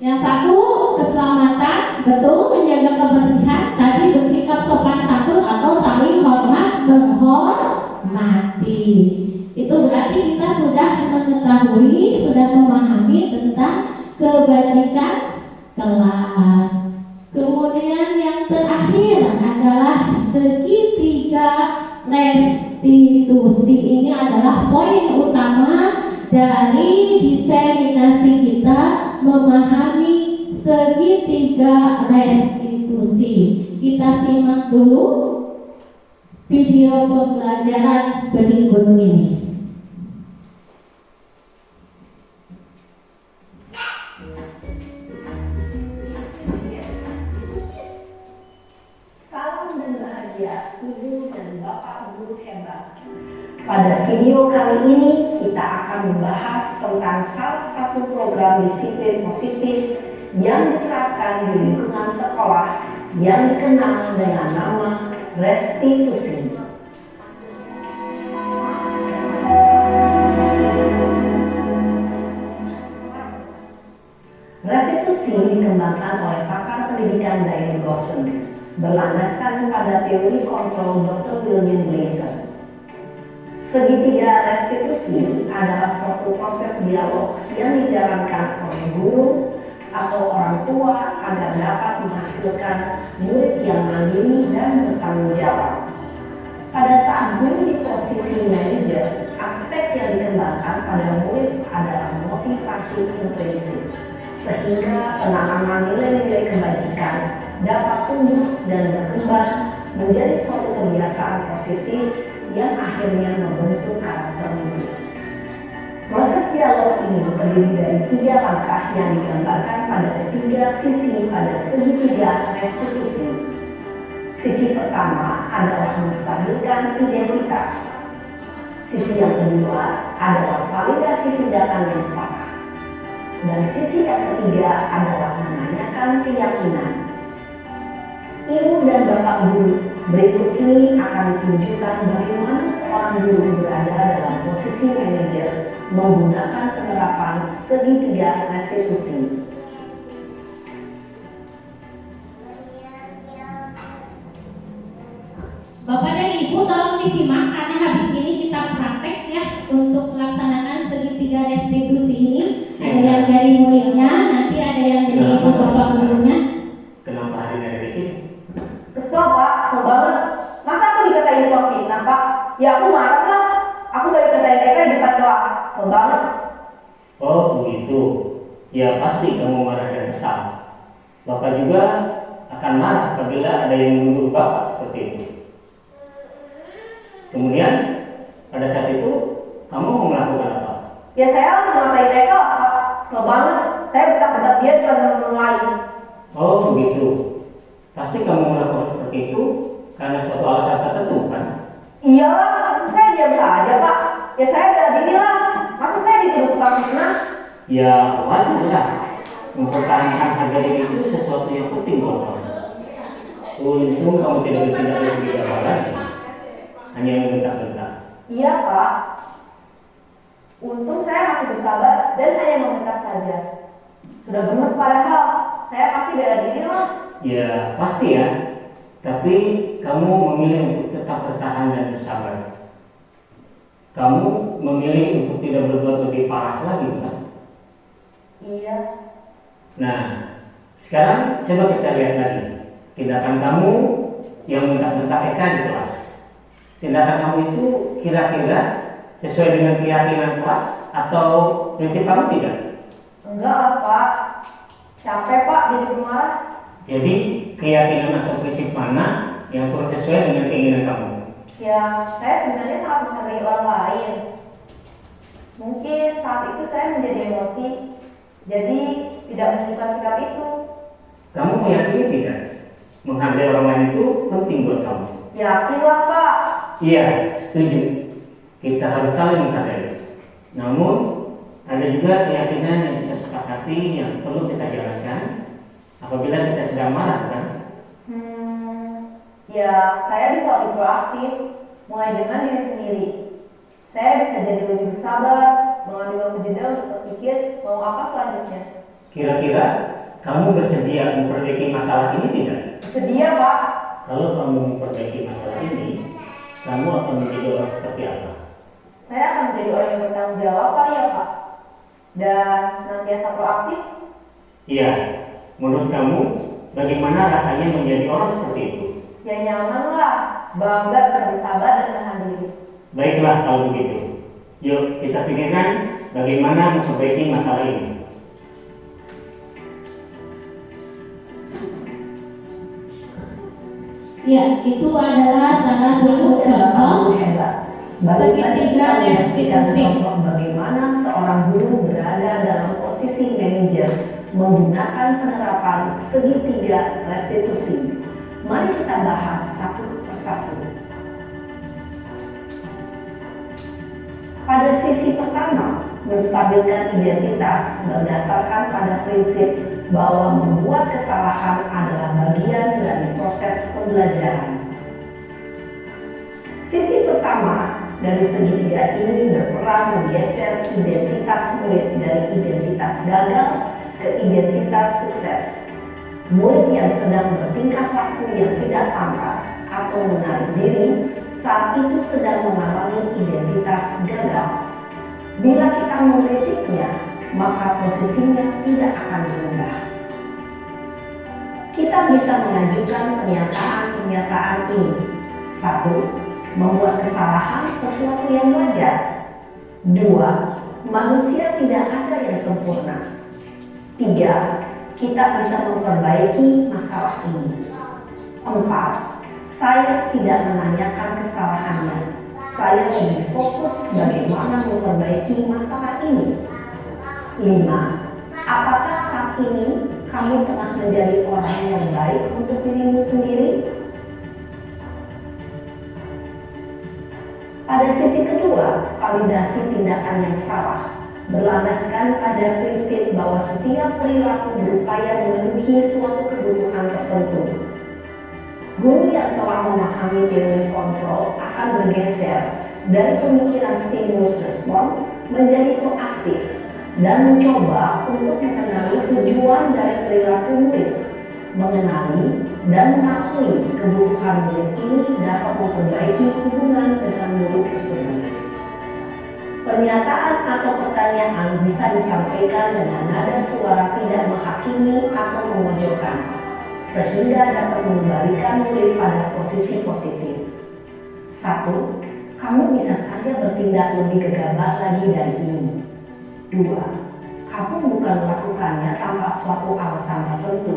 Yang satu keselamatan, betul, menjaga kebersihan, tadi bersikap sopan santun atau saling hormat, menghormati. Itu berarti kita sudah mengetahui, sudah memahami tentang kebajikan kelas. Kemudian yang terakhir adalah segitiga restitusi. Ini adalah poin utama dari diseminasi kita, memahami segitiga restitusi. Kita simak dulu video pembelajaran berikut ini. Salam dan bahagia Ibu dan Bapak Guru hebat. Pada video kali ini kita akan membahas tentang salah satu program disiplin positif yang diterapkan di lingkungan sekolah yang dikenal dengan nama restitusi. Restitusi dikembangkan oleh pakar pendidikan Diane Gosson, berlandaskan pada teori kontrol Dr. William Blaser. Segitiga restitusi adalah suatu proses dialog yang dijalankan oleh guru atau orang tua agar dapat menghasilkan murid yang mandiri dan bertanggung jawab. Pada saat guru di posisi manajer, aspek yang dikembangkan pada murid adalah motivasi intrinsik, sehingga penanaman nilai-nilai kebajikan dapat tumbuh dan berkembang menjadi suatu kebiasaan positif yang akhirnya membentuk karakter murid. Proses dialog ini terdiri dari 3 langkah yang digambarkan pada ketiga sisi pada segitiga restitusi. Sisi pertama adalah menstabilkan identitas. Sisi yang kedua adalah validasi tindakan yang salah. Dan sisi yang ketiga adalah menanyakan keyakinan. Ibu dan Bapak Guru, berikut ini akan ditunjukkan bagaimana seorang guru berada dalam posisi manajer menggunakan penerapan segitiga restitusi. Bapak dan Ibu tolong disimak karena habis ini kita praktek ya untuk melaksanakan segitiga restitusi ini. Ada yang dari muridnya, nanti ada yang dari Ibu Bapak gurunya. Kenapa hari ini ada di sini? Kesel Pak, kesel banget. Masa aku dikatain suap fitnah Pak? Ya aku marah lah. Aku gak dikatain Eka di depan kelas. Kesel banget. Oh begitu. Ya pasti kamu marah dan kesal. Bapak juga akan marah apabila ada yang menuduh Bapak seperti itu. Kemudian pada saat itu kamu mau melakukan apa? Ya saya langsung ngatain Eka lah Pak. Kesel banget. Saya bentak-bentak dia di depan teman-teman lain. Oh begitu. Pasti kamu melakukan seperti itu karena suatu alasan tertentu kan? Iyalah, masa saya diam saja Pak? Ya saya bela diri lah. Masa saya dituduh tukang fitnah? Ya wajar lah. Mempertahankan harga diri itu sesuatu yang penting buat kamu. Untung kamu tidak bertindak lebih awal lagi. Hanya membentak-bentak. Iya Pak. Untung saya masih bersabar dan hanya membentak saja. Sudah gemes padahal. Saya pasti bela diri lah. Ya pasti ya. Tapi kamu memilih untuk tetap bertahan dan bersabar. Kamu memilih untuk tidak berbuat lebih parah lagi kan? Iya. Nah, sekarang coba kita lihat lagi tindakan kamu yang bentak-bentak Eka di kelas. Tindakan kamu itu kira-kira sesuai dengan keyakinan kelas atau prinsip kamu tidak? Enggak lah Pak. Capek Pak jadi pemarah. Jadi keyakinan atau prinsip mana yang kurang sesuai dengan keinginan kamu? Ya, saya sebenarnya sangat menghargai orang lain. Mungkin saat itu saya menjadi emosi, jadi tidak menunjukkan sikap itu. Kamu meyakini tidak? Menghargai orang lain itu penting buat kamu. Yakinlah Pak. Iya, setuju. Kita harus saling menghargai. Namun, ada juga keyakinan yang bisa sepakati yang perlu kita jalankan apabila kita sedang marah, kan? Ya, saya bisa lebih proaktif, mulai dengan diri sendiri. Saya bisa jadi lebih bersabar, mengambil waktu jeda untuk berpikir mau apa selanjutnya. Kira-kira kamu bersedia memperbaiki masalah ini tidak? Sedia, Pak. Kalau kamu memperbaiki masalah ini, kamu akan menjadi orang seperti apa? Saya akan menjadi orang yang bertanggung jawab kali ya, Pak. Dan senantiasa proaktif. Iya, menurut kamu bagaimana rasanya menjadi orang seperti itu? Ya nyaman lah, bangga bisa bersabar dan menahan diri. Baiklah kalau begitu. Yuk kita pikirkan bagaimana memperbaiki masalah ini. Ya, itu adalah salah satu Kamu contoh hebat. Baru saja kita segitiga menyaksikan restitusi. contoh bagaimana seorang guru berada dalam posisi manajer menggunakan penerapan segitiga restitusi. Mari kita bahas satu persatu. Pada sisi pertama, menstabilkan identitas berdasarkan pada prinsip bahwa membuat kesalahan adalah bagian dari proses pembelajaran. Sisi pertama dari segitiga ini berperan menggeser identitas murid dari identitas gagal ke identitas sukses. Murid yang sedang bertingkah laku yang tidak pantas atau menarik diri saat itu sedang mengalami identitas gagal. Bila kita mengkritiknya, maka posisinya tidak akan berubah. Kita bisa mengajukan pernyataan-pernyataan ini. 1. Membuat kesalahan sesuatu yang wajar. 2. Manusia tidak ada yang sempurna. 3. Kita bisa memperbaiki masalah ini. 4. Saya tidak menanyakan kesalahannya. Saya lebih fokus bagaimana memperbaiki masalah ini. 5. Apakah saat ini kamu telah menjadi orang yang baik untuk dirimu sendiri? Pada sisi kedua, validasi tindakan yang salah berlandaskan pada prinsip bahwa setiap perilaku berupaya memenuhi suatu kebutuhan tertentu. Guru yang telah memahami teori kontrol akan bergeser dari pemikiran stimulus respon menjadi proaktif dan mencoba untuk mengenali tujuan dari perilaku murid. Mengenali dan mengakui kebutuhan murid ini dapat memperbaiki hubungan dengan murid tersebut. Pernyataan atau pertanyaan bisa disampaikan dengan nada suara tidak menghakimi atau memojokkan, sehingga dapat mengembalikan murid pada posisi positif. 1. Kamu bisa saja bertindak lebih gegabah lagi dari ini. 2. Kamu bukan melakukannya tanpa suatu alasan tertentu.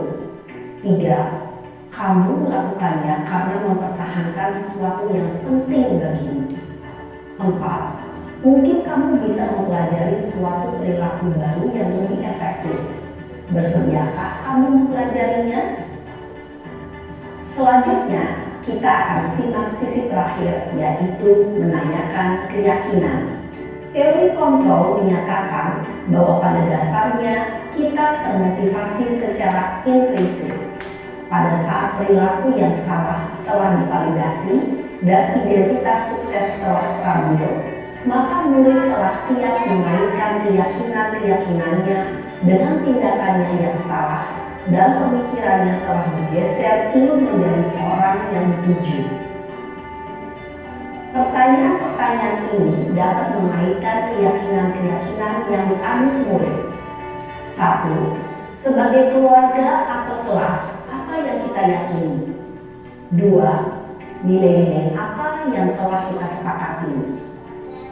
3. Kamu melakukannya karena mempertahankan sesuatu yang penting bagimu. 4. Mungkin kamu bisa mempelajari suatu perilaku baru yang lebih efektif. Bersediakah kamu mempelajarinya? Selanjutnya, kita akan simak sisi terakhir, yaitu menanyakan keyakinan. Teori kontrol menyatakan bahwa pada dasarnya kita termotivasi secara intrinsik. Pada saat perilaku yang salah telah divalidasi dan identitas sukses telah stabil, maka murid telah siap mengaitkan keyakinan-keyakinannya dengan tindakannya yang salah dan pemikirannya telah bergeser ingin menjadi orang yang dituju. Pertanyaan-pertanyaan ini dapat mengaitkan keyakinan-keyakinan yang dianut murid. 1. Sebagai keluarga atau kelas, apa yang kita yakini? 2. Nilai-nilai apa yang telah kita sepakati?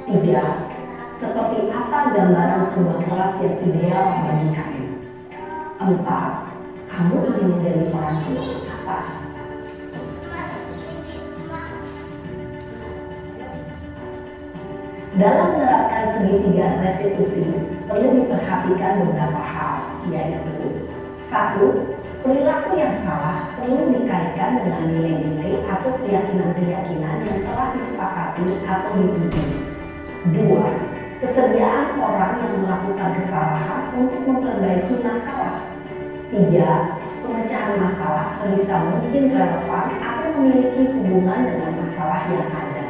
3. Seperti apa gambaran sebuah kelas yang ideal bagi kamu? 4. Kamu ingin menjadi orang seperti apa? Dalam menerapkan segitiga restitusi, perlu diperhatikan beberapa hal, yaitu 1. Perilaku yang salah perlu dikaitkan dengan nilai-nilai atau keyakinan-keyakinan yang telah disepakati atau dituju. 2. Kesediaan orang yang melakukan kesalahan untuk memperbaiki masalah. 3. Pemecahan masalah sebisa mungkin relevan atau memiliki hubungan dengan masalah yang ada.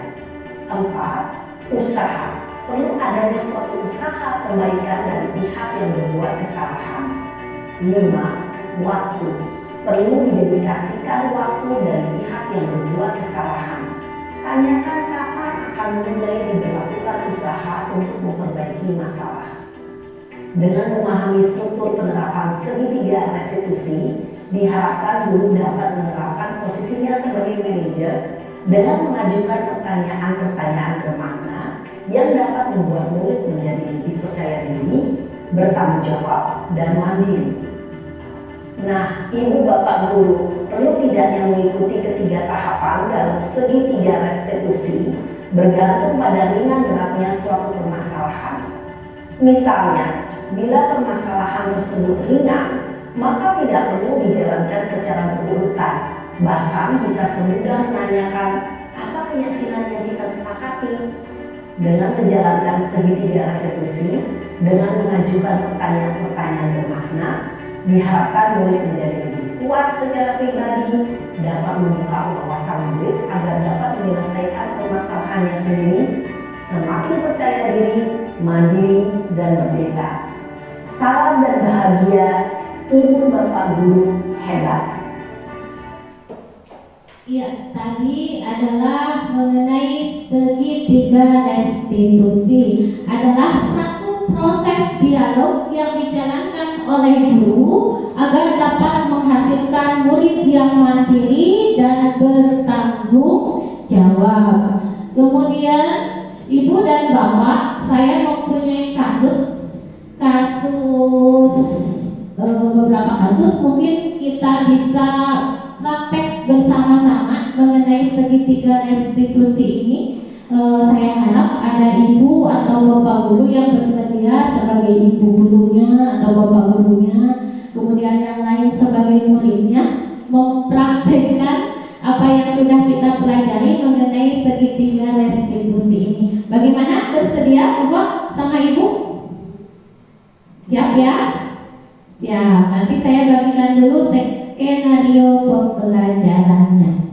4. Usaha, perlu adanya suatu usaha perbaikan dari pihak yang berbuat kesalahan. 5. Waktu, perlu didedikasikan waktu dari pihak yang berbuat kesalahan. Tanyakan kapan akan mulai diberlakukan usaha untuk memperbaiki masalah. Dengan memahami struktur penerapan segitiga restitusi, diharapkan guru dapat menerapkan posisinya sebagai manajer dengan mengajukan pertanyaan-pertanyaan bermakna yang dapat membuat murid menjadi lebih percaya diri, bertanggung jawab, dan mandiri. Nah, ibu bapak guru perlu tidaknya mengikuti ketiga tahapan dalam segitiga restitusi bergantung pada ringan beratnya suatu permasalahan. Misalnya, bila permasalahan tersebut ringan, maka tidak perlu dijalankan secara berurutan. Bahkan bisa semudah menanyakan apa keyakinan yang kita sepakati. Dengan menjalankan segitiga restitusi, dengan mengajukan pertanyaan-pertanyaan bermakna, diharapkan murid menjadi lebih kuat secara pribadi, dapat membuka wawasan murid agar dapat menyelesaikan permasalahannya sendiri, semakin percaya diri, mandiri, dan merdeka. Salam dan bahagia, ibu bapak guru hebat. Ya, tadi adalah mengenai segitiga restitusi. Adalah satu proses dialog yang dijalankan oleh guru agar dapat menghasilkan murid yang mandiri dan bertanggung jawab. Kemudian, ibu dan bapak, saya mempunyai beberapa kasus mungkin kita bisa praktek bersama-sama mengenai segitiga restitusi ini. Saya harap ada ibu atau bapak guru yang bersedia sebagai ibu gurunya atau bapak gurunya, kemudian yang lain sebagai muridnya, mempraktekkan apa yang sudah kita pelajari mengenai segitiga restitusi ini. Bagaimana, bersedia bapak sama ibu? Siap ya? Ya, nanti saya bagikan dulu skenario pembelajarannya.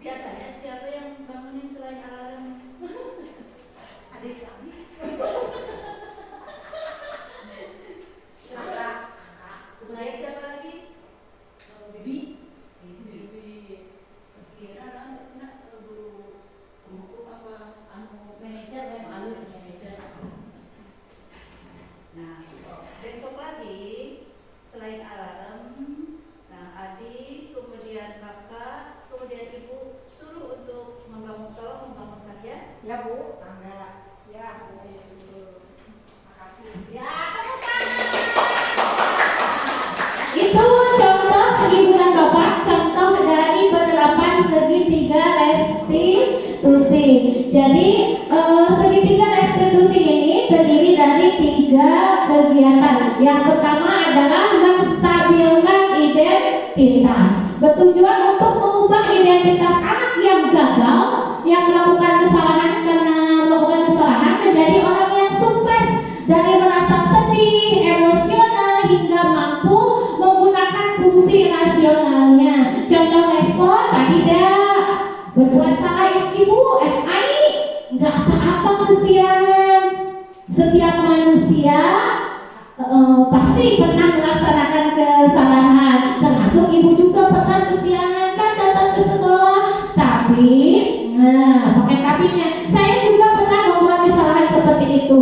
Biasanya siapa yang bangunin selain alarm? Adik kami. Kemudian siapa lagi? Bibi. Kira kena guru hukum apa? Manajer memang halus manajer. Nah, besok lagi selain alarm, nah adik, kemudian kakak, kemudian ibu suruh untuk membangunkan ya. Ya Bu, tangga. Ya Bu. Makasih. Ya, itu contoh ibu dan bapak, contoh dari penerapan segitiga restitusi. Jadi segitiga restitusi ini terdiri dari 3 kegiatan. Yang pertama adalah menstabilkan identitas, bertujuan untuk mengubah identitas anak yang gagal, yang melakukan kesalahan karena melakukan kesalahan, menjadi orang yang sukses, dari merasa sedih, emosional hingga mampu menggunakan fungsi rasionalnya. Contoh respon tadi dah berbuat salah ibu, ai nggak apa-apa kesiangan. Setiap manusia pasti pernah melaksanakan kesalahan, termasuk ibu juga pernah kesiangan kan datang ke sekolah. Tapi, pakai tapinya, saya juga pernah membuat kesalahan seperti itu.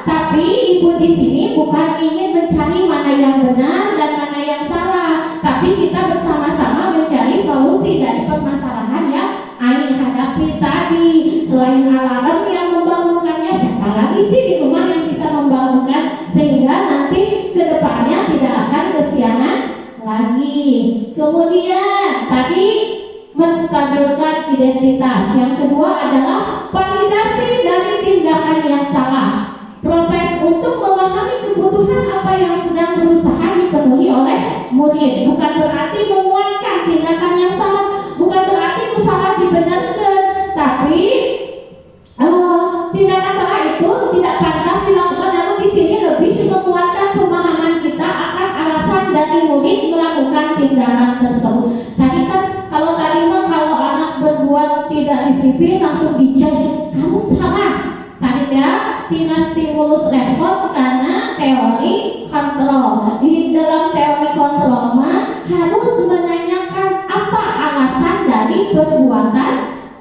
Tapi ibu di sini bukan ingin mencari mana yang benar dan mana yang salah, tapi kita bersama-sama mencari solusi dari permasalahan yang Ain hadapi tadi. Selain alarm yang membangunkannya, siapa lagi sih di rumah yang bisa membangunkan sehingga nanti kedepannya tidak akan kesiangan lagi. Kemudian tadi menstabilkan identitas. Yang kedua adalah validasi dari tindakan yang salah. Proses untuk memahami kebutuhan apa yang sedang berusaha dipenuhi oleh murid. Bukan berarti menguatkan tindakan yang salah, bukan berarti usaha dibenarkan, tapi tindakan salah itu tidak pantas dilakukan. Namun di sini lebih menguatkan pemahaman kita akan alasan dari murid melakukan tindakan tersebut. Tadi kan kalau anak berbuat tidak disiplin langsung dijudge, kamu salah. Tadi ya, tidak stimulus respon karena teori kontrol. Di dalam teori kontrol harus menanyakan apa alasan dari perbuatan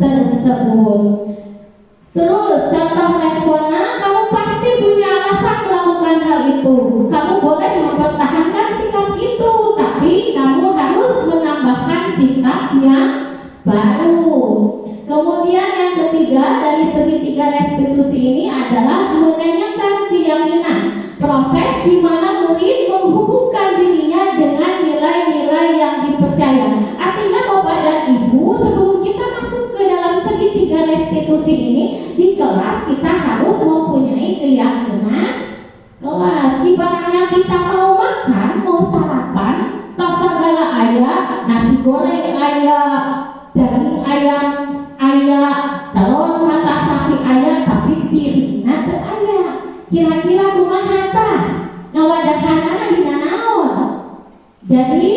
tersebut. Terus contoh responnya, kamu pasti punya alasan melakukan hal itu. Kamu boleh mempertahankan sikap itu, tapi kamu harus menambahkan sikap yang baru. Kemudian yang ketiga dari segitiga restitusi ini adalah menanyakan keyakinan. Proses di mana murid menghubungkan dirinya dengan nilai-nilai yang dipercaya. Artinya Bapak dan Ibu, sebelum kita masuk ke dalam segitiga restitusi ini, di kelas kita harus mempunyai keyakinan kelas. Ibaratnya kita mau makan, mau sarapan, tak segala ayah, nasi goreng ayah, daging ayam ayah, telur mata sapi ayah, tapi piringnya teu ayah. Kira-kira kumaha tah? Ngawadahana dina naon? Jadi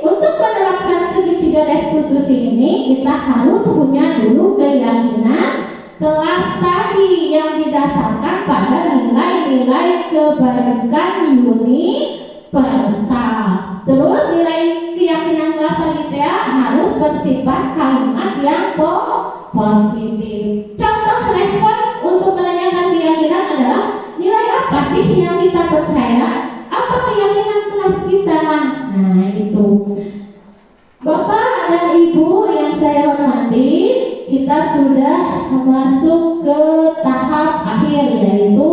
untuk menerapkan segitiga restitusi ini kita harus punya dulu keyakinan kelas tadi yang didasarkan pada nilai-nilai kebaikan universal. Terus nilai keyakinan kelas tadi harus bersifat kalimat yang positif. Contoh respon untuk menanyakan keyakinan adalah nilai apa sih yang kita percaya? Apa keyakinan kelas kita? Nah itu. Bapak dan Ibu yang saya hormati, kita sudah masuk ke tahap akhir, yaitu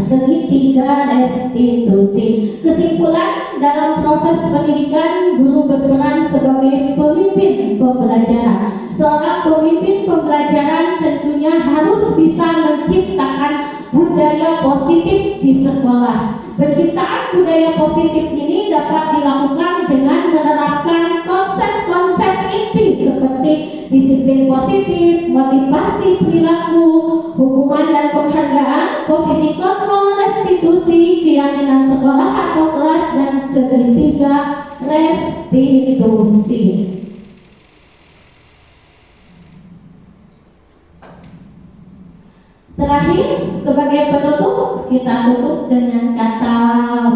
segitiga restitusi. Kesimpulan, dalam proses pendidikan guru berperan sebagai pemimpin pembelajaran. Seorang pemimpin pembelajaran tentunya harus bisa menciptakan budaya positif di sekolah. Penciptaan budaya positif ini dapat dilakukan dengan menerapkan konsep-konsep inti seperti disiplin positif, motivasi perilaku, hukuman dan penghargaan, posisi kontrol, restitusi, keyakinan sekolah atau kelas, dan segitiga restitusi. Terakhir, sebagai penutup, kita tutup dengan kata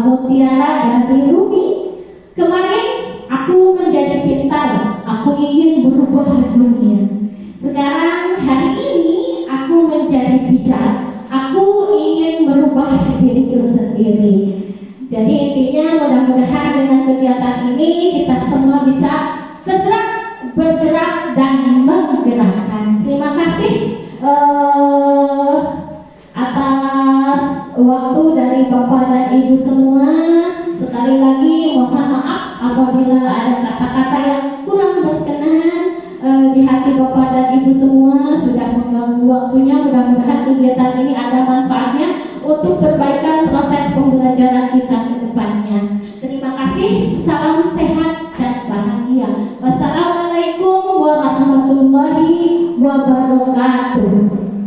mutiara dari Rumi. Kemarin aku menjadi pintar, aku ingin berubah dunia. Sekarang hari ini aku menjadi bijak, aku ingin merubah diriku sendiri. Jadi intinya mudah-mudahan dengan kegiatan ini kita semua bisa segera bergerak dan menggerakkan. Terima kasih atas waktu dari Bapak dan Ibu semua. Sekali lagi mohon maaf apabila ada kata-kata yang kurang berkenan di hati Bapak dan Ibu semua, sudah mengganggu waktunya. Mudah-mudahan kegiatan ini ada manfaatnya untuk perbaikan proses pembelajaran kita ke depannya. Terima kasih, salam sehat dan bahagia. Wassalamualaikum warahmatullahi wabarakatuh.